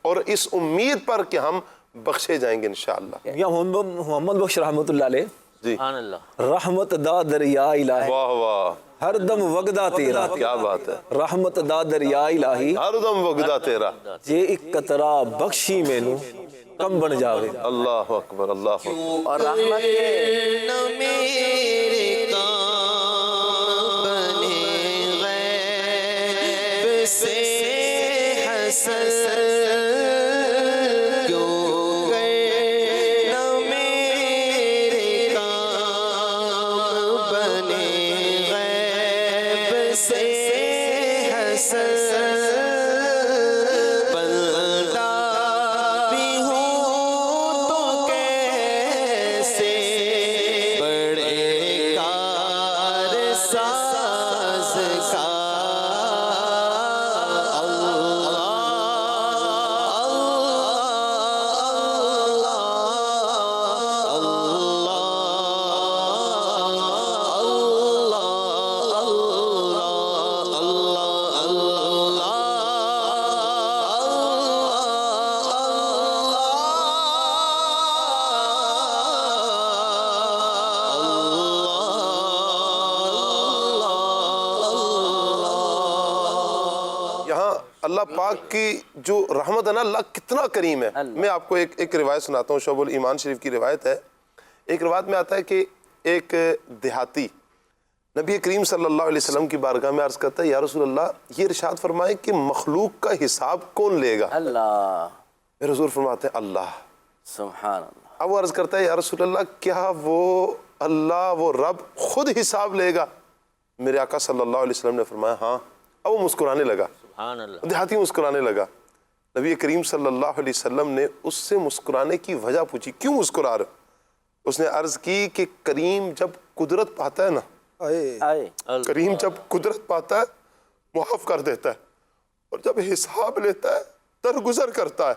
اور اس امید پر کہ ہم بخشے جائیں گے انشاءاللہ. یا محمد بخش رحمت اللہ علیہ جی, رحمت دا دریا الہی, واہ واہ, ہر دم وگدا تیرا. کیا بات ہے. رحمت دا دریا الہی, ہر دم وگدا تیرا, جے ایک قطرہ بخشی مینوں کم بن جاوے. اللہ اکبر, اللہ اکبر. اور رحمت کے میرے کام بنے غیب سے حسن کیوں کرنا میرے کام بنے غیب سے حسن. بندہ بھی ہوں تو کیسے بڑے کار ساز کا. اللہ اللہ پاک کی جو رحمت ہے نا، اللہ کتنا کریم ہے. میں آپ کو ایک روایت سناتا ہوں، شعب الایمان شریف کی روایت ہے. ایک روایت میں آتا ہے کہ ایک دیہاتی نبی کریم صلی اللہ علیہ وسلم کی بارگاہ میں عرض کرتا ہے، یا رسول اللہ یہ ارشاد فرمائے کہ مخلوق کا حساب کون لے گا؟ اللہ. میرے حضور فرماتے ہیں اللہ. سبحان اللہ. اب وہ عرض کرتا ہے، یا رسول اللہ کیا وہ اللہ وہ رب خود حساب لے گا؟ میرے آقا صلی اللہ علیہ وسلم نے فرمایا ہاں. اب وہ مسکرانے لگا، سبحان اللہ. دیہاتی مسکرانے لگا. نبی کریم صلی اللہ علیہ وسلم نے اس سے مسکرانے کی وجہ پوچھی، کیوں مسکرا رہے؟ اس نے عرض کی کہ کریم جب قدرت پاتا ہے نا، کریم جب قدرت پاتا ہے معاف کر دیتا ہے، اور جب حساب لیتا ہے درگزر کرتا ہے.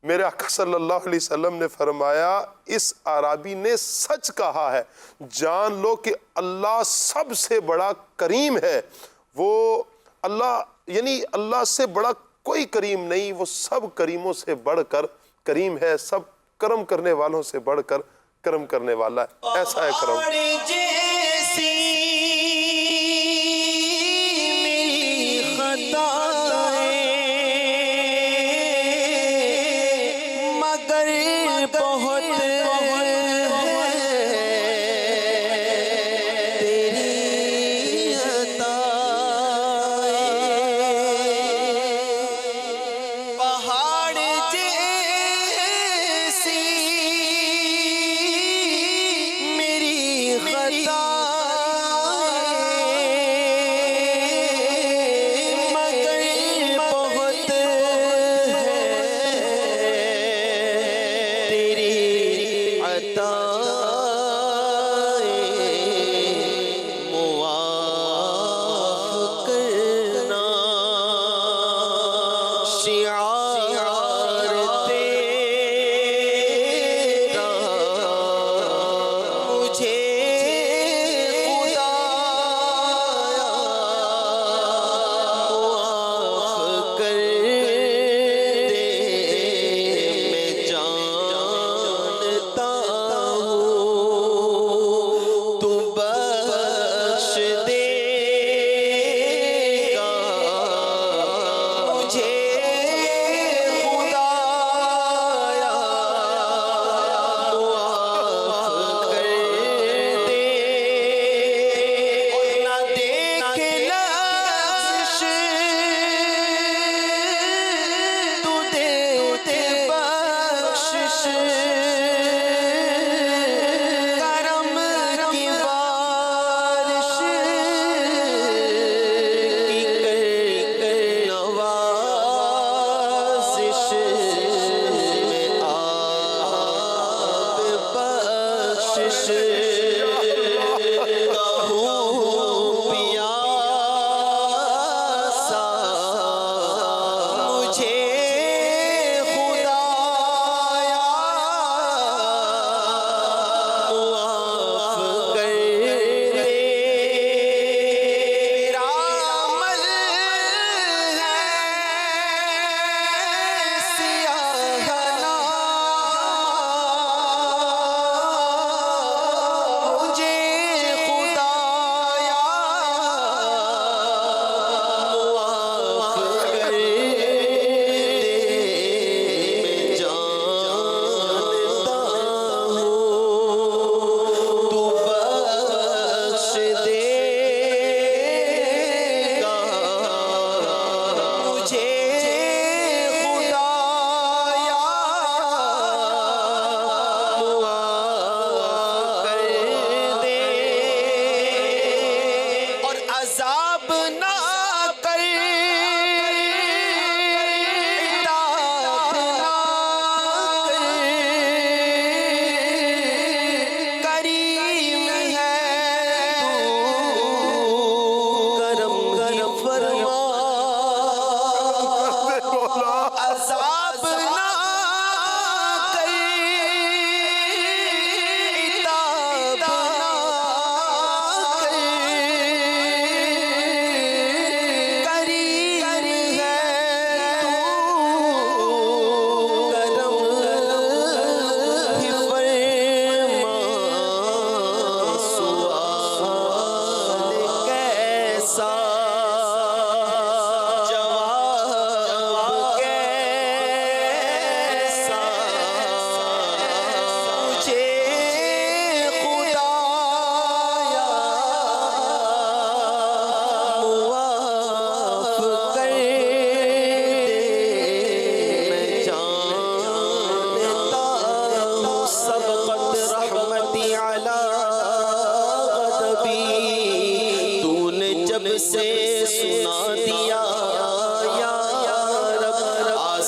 میرے آقا صلی اللہ علیہ وسلم نے فرمایا اس اعرابی نے سچ کہا ہے، جان لو کہ اللہ سب سے بڑا کریم ہے. وہ اللہ یعنی اللہ سے بڑا کوئی کریم نہیں، وہ سب کریموں سے بڑھ کر کریم ہے، سب کرم کرنے والوں سے بڑھ کر کرم کرنے والا ہے. ایسا ہے کرم.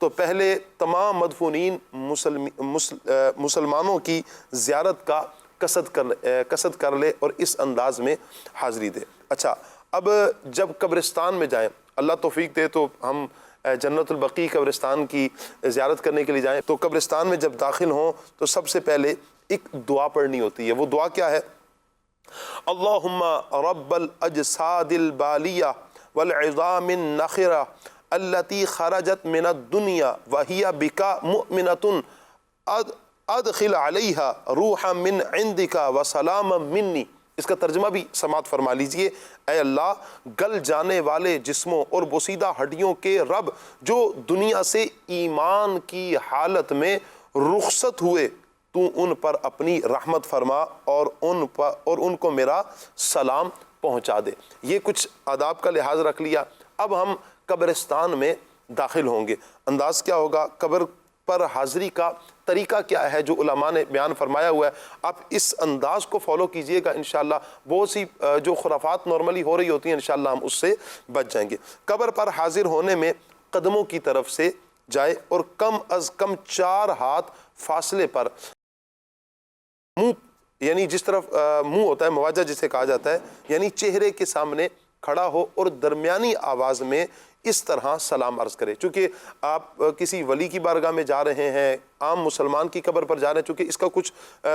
تو پہلے تمام مدفونین مسلمانوں کی زیارت کا قصد کر لے اور اس انداز میں حاضری دے۔ اچھا، اب جب قبرستان میں جائیں، اللہ توفیق دے تو ہم جنت البقیع قبرستان کی زیارت کرنے کے لیے جائیں، تو قبرستان میں جب داخل ہوں تو سب سے پہلے ایک دعا پڑھنی ہوتی ہے۔ وہ دعا کیا ہے؟ اللہم رب الاجساد البالیہ والعظام النخرہ التي خرجت من الدنیا وهي بك مؤمنة ادخل علیها روحا من عندك وسلاما منی۔ اس کا ترجمہ بھی سماعت فرما لیجئے۔ اے اللہ، گل جانے والے جسموں اور بوسیدہ ہڈیوں کے رب، جو دنیا سے ایمان کی حالت میں رخصت ہوئے، تو ان پر اپنی رحمت فرما اور ان کو میرا سلام پہنچا دے۔ یہ کچھ آداب کا لحاظ رکھ لیا۔ اب ہم قبرستان میں داخل ہوں گے۔ انداز کیا ہوگا؟ قبر پر حاضری کا طریقہ کیا ہے جو علماء نے بیان فرمایا ہوا ہے، آپ اس انداز کو فالو کیجئے گا انشاءاللہ۔ بہت سی جو خرافات نارملی ہو رہی ہوتی ہیں انشاءاللہ ہم اس سے بچ جائیں گے۔ قبر پر حاضر ہونے میں قدموں کی طرف سے جائے اور کم از کم 4 ہاتھ فاصلے پر منہ، یعنی جس طرف منہ ہوتا ہے، مواجہ جسے کہا جاتا ہے، یعنی چہرے کے سامنے کھڑا ہو اور درمیانی آواز میں اس طرح سلام عرض کرے۔ چونکہ آپ کسی ولی کی بارگاہ میں جا رہے ہیں، عام مسلمان کی قبر پر جا رہے ہیں، چونکہ اس کا کچھ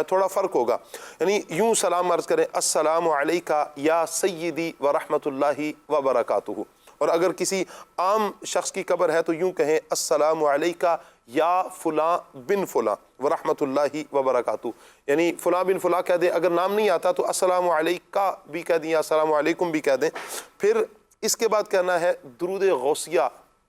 تھوڑا فرق ہوگا، یعنی یوں سلام عرض کریں، السلام علیکہ یا سیدی ورحمۃ اللہ وبرکاتہ۔ اور اگر کسی عام شخص کی قبر ہے تو یوں کہیں، السلام علیکہ یا فلاں بن فلاں ورحمۃ اللہ وبرکاتہ، یعنی فلاں بن فلاں کہہ دیں۔ اگر نام نہیں آتا تو السلام علیکہ بھی کہہ دیں یا السلام علیکم بھی کہہ دیں۔ پھر اس کے بعد کہنا ہے درود غوثیہ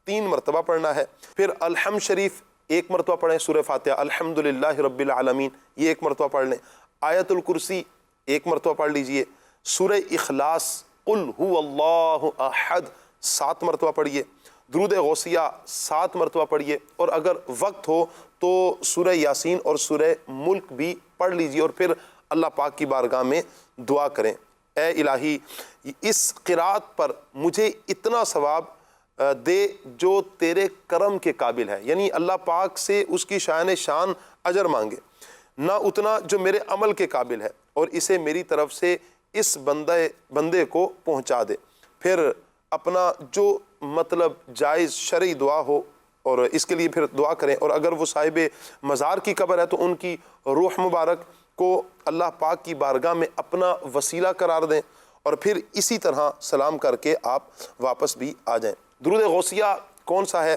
3 مرتبہ پڑھنا ہے۔ پھر الحمد شریف 1 مرتبہ پڑھیں، سورہ فاتحہ الحمدللہ رب العالمین یہ 1 مرتبہ پڑھ لیں۔ آیت الکرسی 1 مرتبہ پڑھ لیجئے۔ سورہ اخلاص قل هو اللہ احد 7 مرتبہ پڑھیے۔ درود غوثیہ 7 مرتبہ پڑھیے، اور اگر وقت ہو تو سورہ یاسین اور سورہ ملک بھی پڑھ لیجئے، اور پھر اللہ پاک کی بارگاہ میں دعا کریں، اے الہی اس قرات پر مجھے اتنا ثواب دے جو تیرے کرم کے قابل ہے، یعنی اللہ پاک سے اس کی شان اجر مانگے، نہ اتنا جو میرے عمل کے قابل ہے، اور اسے میری طرف سے اس بندے کو پہنچا دے۔ پھر اپنا جو مطلب جائز شرعی دعا ہو اور اس کے لیے پھر دعا کریں، اور اگر وہ صاحب مزار کی قبر ہے تو ان کی روح مبارک کو اللہ پاک کی بارگاہ میں اپنا وسیلہ قرار دیں، اور پھر اسی طرح سلام کر کے آپ واپس بھی آ جائیں۔ درود غوثیہ کون سا ہے؟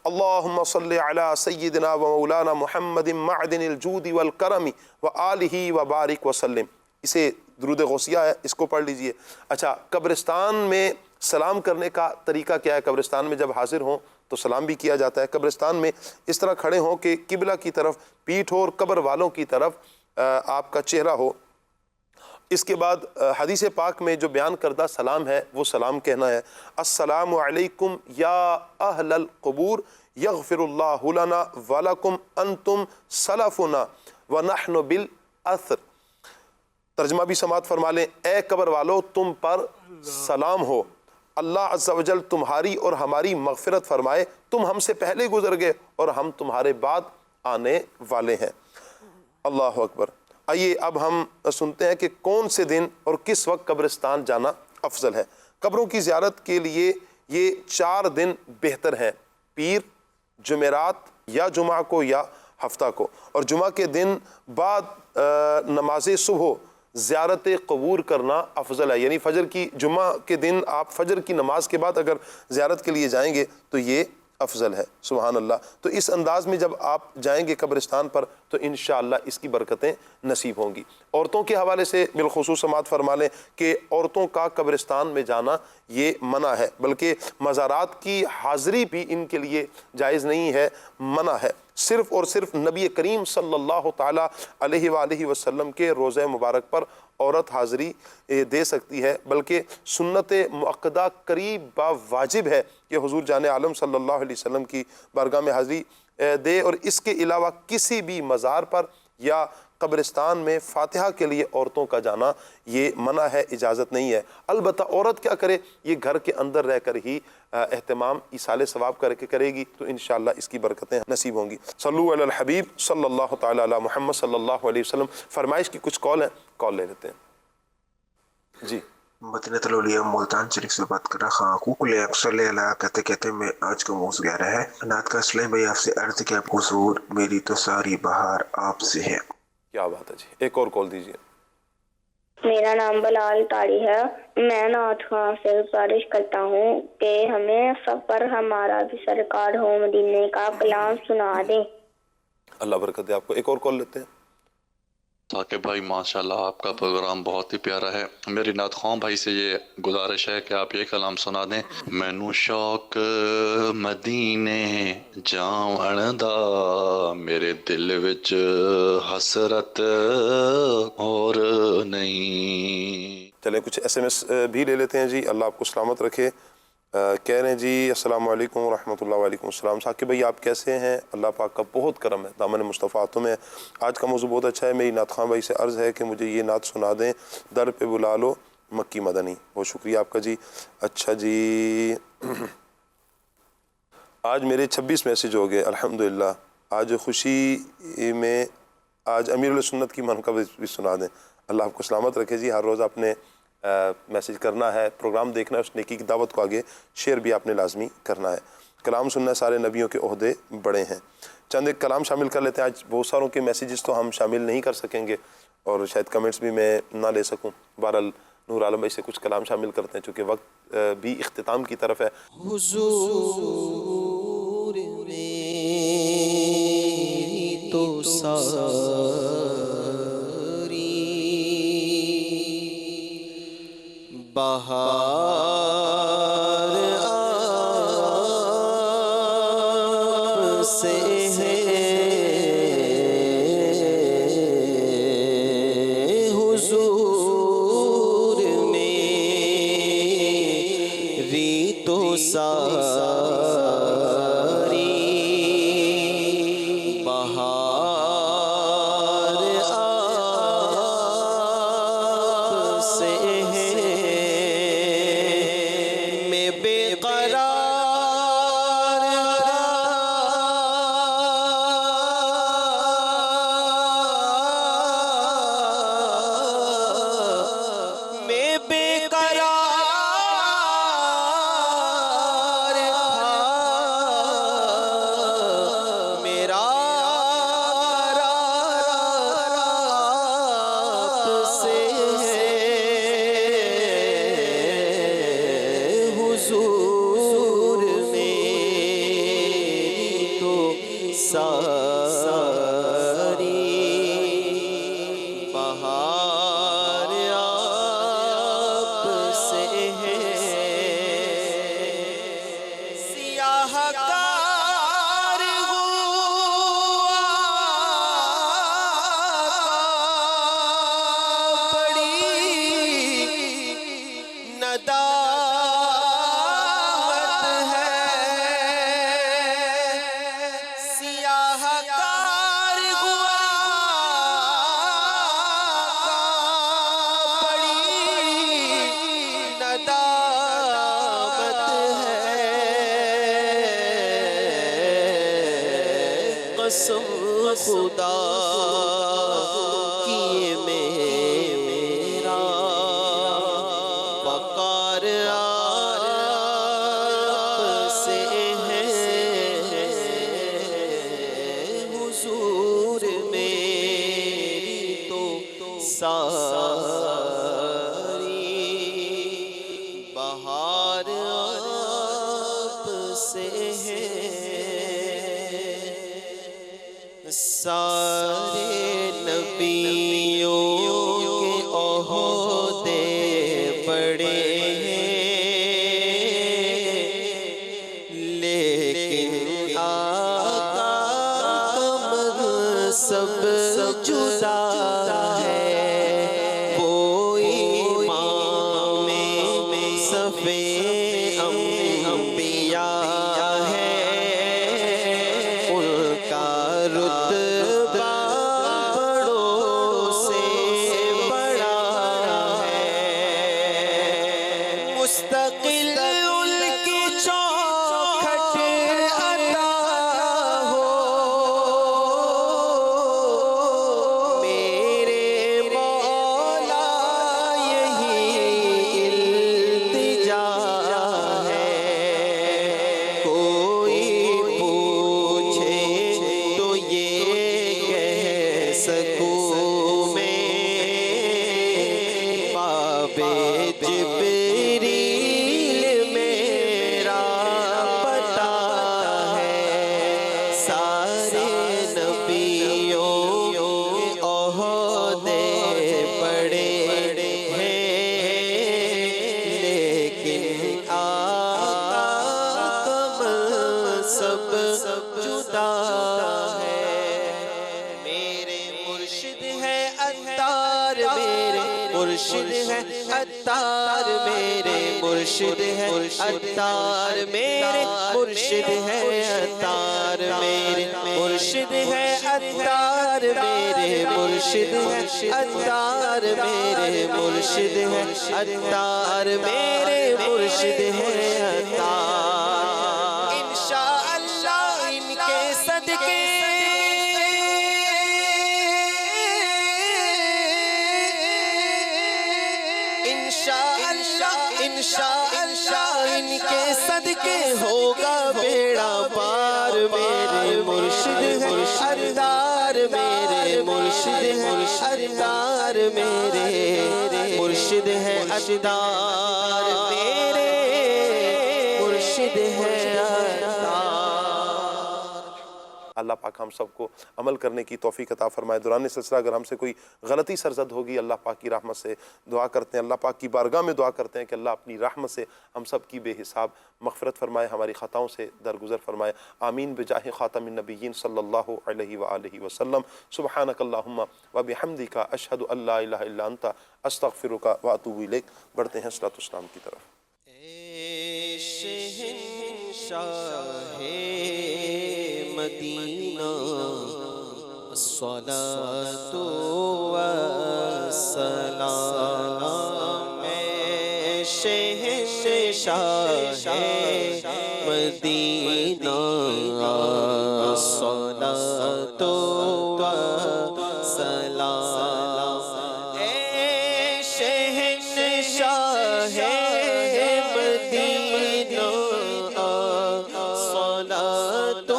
اللہم صلی علی سیدنا و مولانا محمد معدن الجود والکرم وآلہ وبارک وسلم، اسے درود غوثیہ ہے، اس کو پڑھ لیجئے۔ اچھا، قبرستان میں سلام کرنے کا طریقہ کیا ہے؟ قبرستان میں جب حاضر ہوں تو سلام بھی کیا جاتا ہے۔ قبرستان میں اس طرح کھڑے ہوں کہ قبلہ کی طرف پیٹھ ہو اور قبر والوں کی طرف آپ کا چہرہ ہو۔ اس کے بعد حدیث پاک میں جو بیان کردہ سلام ہے وہ سلام کہنا ہے، السلام علیکم یا اہل القبور یغفر اللہ لنا ولکم انتم سلفنا ونحن بالاثر۔ ترجمہ بھی سماعت فرما لیں، اے قبر والو تم پر سلام ہو، اللہ عز و جل تمہاری اور ہماری مغفرت فرمائے، تم ہم سے پہلے گزر گئے اور ہم تمہارے بعد آنے والے ہیں۔ اللہ اکبر۔ آئیے اب ہم سنتے ہیں کہ کون سے دن اور کس وقت قبرستان جانا افضل ہے۔ قبروں کی زیارت کے لیے یہ 4 دن بہتر ہیں، پیر، جمعرات یا جمعہ کو یا ہفتہ کو، اور جمعہ کے دن بعد نماز صبح زیارت قبور کرنا افضل ہے، یعنی فجر کی جمعہ کے دن آپ فجر کی نماز کے بعد اگر زیارت کے لیے جائیں گے تو یہ افضل ہے۔ سبحان اللہ۔ تو اس انداز میں جب آپ جائیں گے قبرستان پر تو انشاءاللہ اس کی برکتیں نصیب ہوں گی۔ عورتوں کے حوالے سے بالخصوص سماعت فرما لیں کہ عورتوں کا قبرستان میں جانا یہ منع ہے، بلکہ مزارات کی حاضری بھی ان کے لیے جائز نہیں ہے، منع ہے۔ صرف اور صرف نبی کریم صلی اللہ تعالیٰ علیہ وآلہ وسلم کے روضہ مبارک پر عورت حاضری دے سکتی ہے، بلکہ سنت مؤکدہ قریب با واجب ہے کہ حضور جان عالم صلی اللہ علیہ وسلم کی بارگاہ میں حاضری دے، اور اس کے علاوہ کسی بھی مزار پر یا قبرستان میں فاتحہ کے لیے عورتوں کا جانا یہ منع ہے، اجازت نہیں ہے۔ البتہ عورت کیا کرے، یہ گھر کے اندر رہ کر ہی اہتمام ایصال ثواب کر کے کرے گی تو انشاءاللہ اس کی برکتیں نصیب ہوں گی۔ صلو علی الحبیب صلی اللہ تعالی علی محمد صلی اللہ علیہ وسلم۔ فرمائش کی کچھ کال ہیں، کال لے لیتے ہیں جی۔ مدینۃ الاولیاء ملتان شریف سے بات کر رہا ہوں۔ حقوق صلی اللہ کہتے کہتے میں آج کا موضوع کہہ رہا ہے نعت کا اسلام بھائی آپ سے عرض کیا حضور میری تو ساری بہار آپ سے ہے۔ کیا بات ہے جی، ایک اور کال دیجیے۔ میرا نام بلال تاری ہے، میں نعت خواں سے گزارش کرتا ہوں کہ ہمیں سفر ہمارا بھی سرکار ہو مدینے کا کلام سنا دیں۔ اللہ برکت دے آپ کو۔ ایک اور کال لیتے ہیں۔ ثاقب بھائی ماشاءاللہ آپ کا پروگرام بہت ہی پیارا ہے، میری نعت خواں بھائی سے یہ گزارش ہے کہ آپ یہ کلام سنا دیں۔ مینو شوق مدینے جاون دا میرے دل وچ حسرت اور نہیں۔ چلیں کچھ ایس ایم ایس بھی لے لیتے ہیں جی۔ اللہ آپ کو سلامت رکھے۔ کہہ رہے ہیں جی السلام علیکم ورحمۃ اللہ۔ وعلیکم السلام۔ ثاقب بھائی آپ کیسے ہیں؟ اللہ پاک کا بہت کرم ہے، دامن مصطفیٰ تم ہے۔ آج کا موضوع بہت اچھا ہے، میری نعت خواں بھائی سے عرض ہے کہ مجھے یہ نعت سنا دیں، در پہ بلا لو مکی مدنی۔ بہت شکریہ آپ کا جی۔ اچھا جی، آج میرے 26 میسج ہو گئے الحمدللہ۔ آج خوشی میں آج امیر السنت کی منقبت بھی سنا دیں۔ اللہ آپ کو سلامت رکھے جی۔ ہر روز آپ نے میسج کرنا ہے، پروگرام دیکھنا ہے، اس نیکی کی دعوت کو آگے شیئر بھی آپ نے لازمی کرنا ہے۔ کلام سننا ہے، سارے نبیوں کے عہدے بڑے ہیں۔ چند ایک کلام شامل کر لیتے ہیں۔ آج بہت ساروں کے میسیجز تو ہم شامل نہیں کر سکیں گے اور شاید کمنٹس بھی میں نہ لے سکوں۔ بہرحال نور عالم بھائی سے کچھ کلام شامل کرتے ہیں چونکہ وقت بھی اختتام کی طرف ہے۔ حضور میری تو ساری بہار آپ سے ہے، حضور میری تو ساری بہار آپ سے ہے، میں بے قرار میں بے قرار میرا قرار آپ سے ہے، حضور میری تو ساری بہار آپ سے ہے، سیاہ کار ہوا بڑی ندامت ہے، سیاہ کار ہوا بڑی ندامت ہے، قسم خدا کی میرا وقار آپ سے ہے، حضور میری تو ساری بہار آپ سے ہے، سارے نبیوں کے عہدے بڑے ہیں، لیکن آقا کا منصب جدا ہے، وہ امام صفِ انبیاء ہے، ان کا رتبہ بڑوں مرشد ہے عطار میرے مرشد ہے عطار میرے مرشد ہے عطار میرے مرشد ہے عطار میرے مرشد ہے عطار میرے مرشد ہے عطار میرے مرشد ہے عطار میرے مرشد ہے عطار انشاءاللہ ان کے صدقے انشاءاللہ ان کے صدقے ہوگا بیڑا پار میرے مرشد ہے عطار میرے مرشد ہے عطار میرے مرشد ہے عطار میرے مرشد ہے عطار اللہ پاک ہم سب کو عمل کرنے کی توفیق عطا فرمائے۔ دوران سلسلہ اگر ہم سے کوئی غلطی سرزد ہوگی اللہ پاک کی رحمت سے دعا کرتے ہیں، اللہ پاک کی بارگاہ میں دعا کرتے ہیں کہ اللہ اپنی رحمت سے ہم سب کی بے حساب مغفرت فرمائے، ہماری خطاؤں سے درگزر فرمائے۔ آمین بجاہ خاتم النبیین صلی اللہ علیہ وآلہ وسلم۔ سبحانک اللہم وبحمدک اشہد ان لا الہ الا انت استغفرک واتوب الیک۔ بڑھتے ہیں صلاۃ والسلام کی طرف۔ شہنشاہ مدینہ الصلاۃ والسلام شہنشاہ مدینہ الصلاۃ والسلام شہنشاہ مدینہ الصلاۃ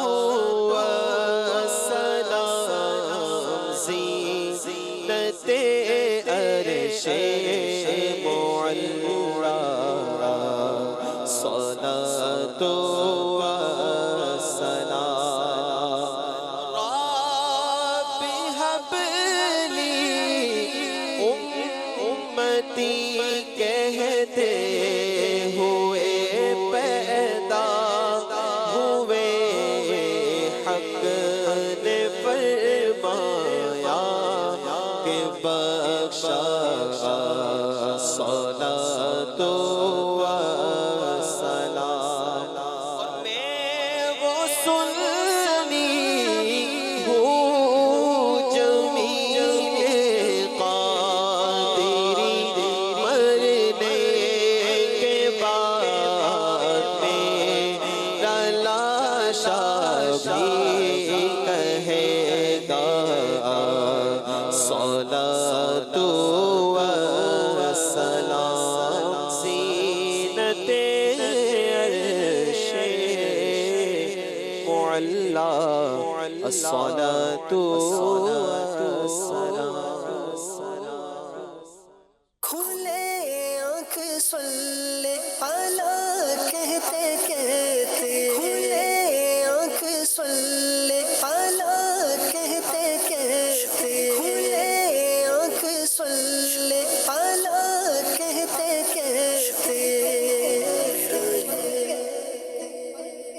والسلام زینت عرش معلا صلاۃ والسلام رب هب لي امتی کہتے ہوئے پیدا ہوئے حق نے فرمایا کہ بخشا صلاۃ والسلام اور میں وہ سنی ہوں جمیل قادری مرنے کے بعد میرا لاشا بھی کہے گا صلاۃ والسلام زینت عرش معلا الصلاۃ والسلام کھلے آنکھ صلی علی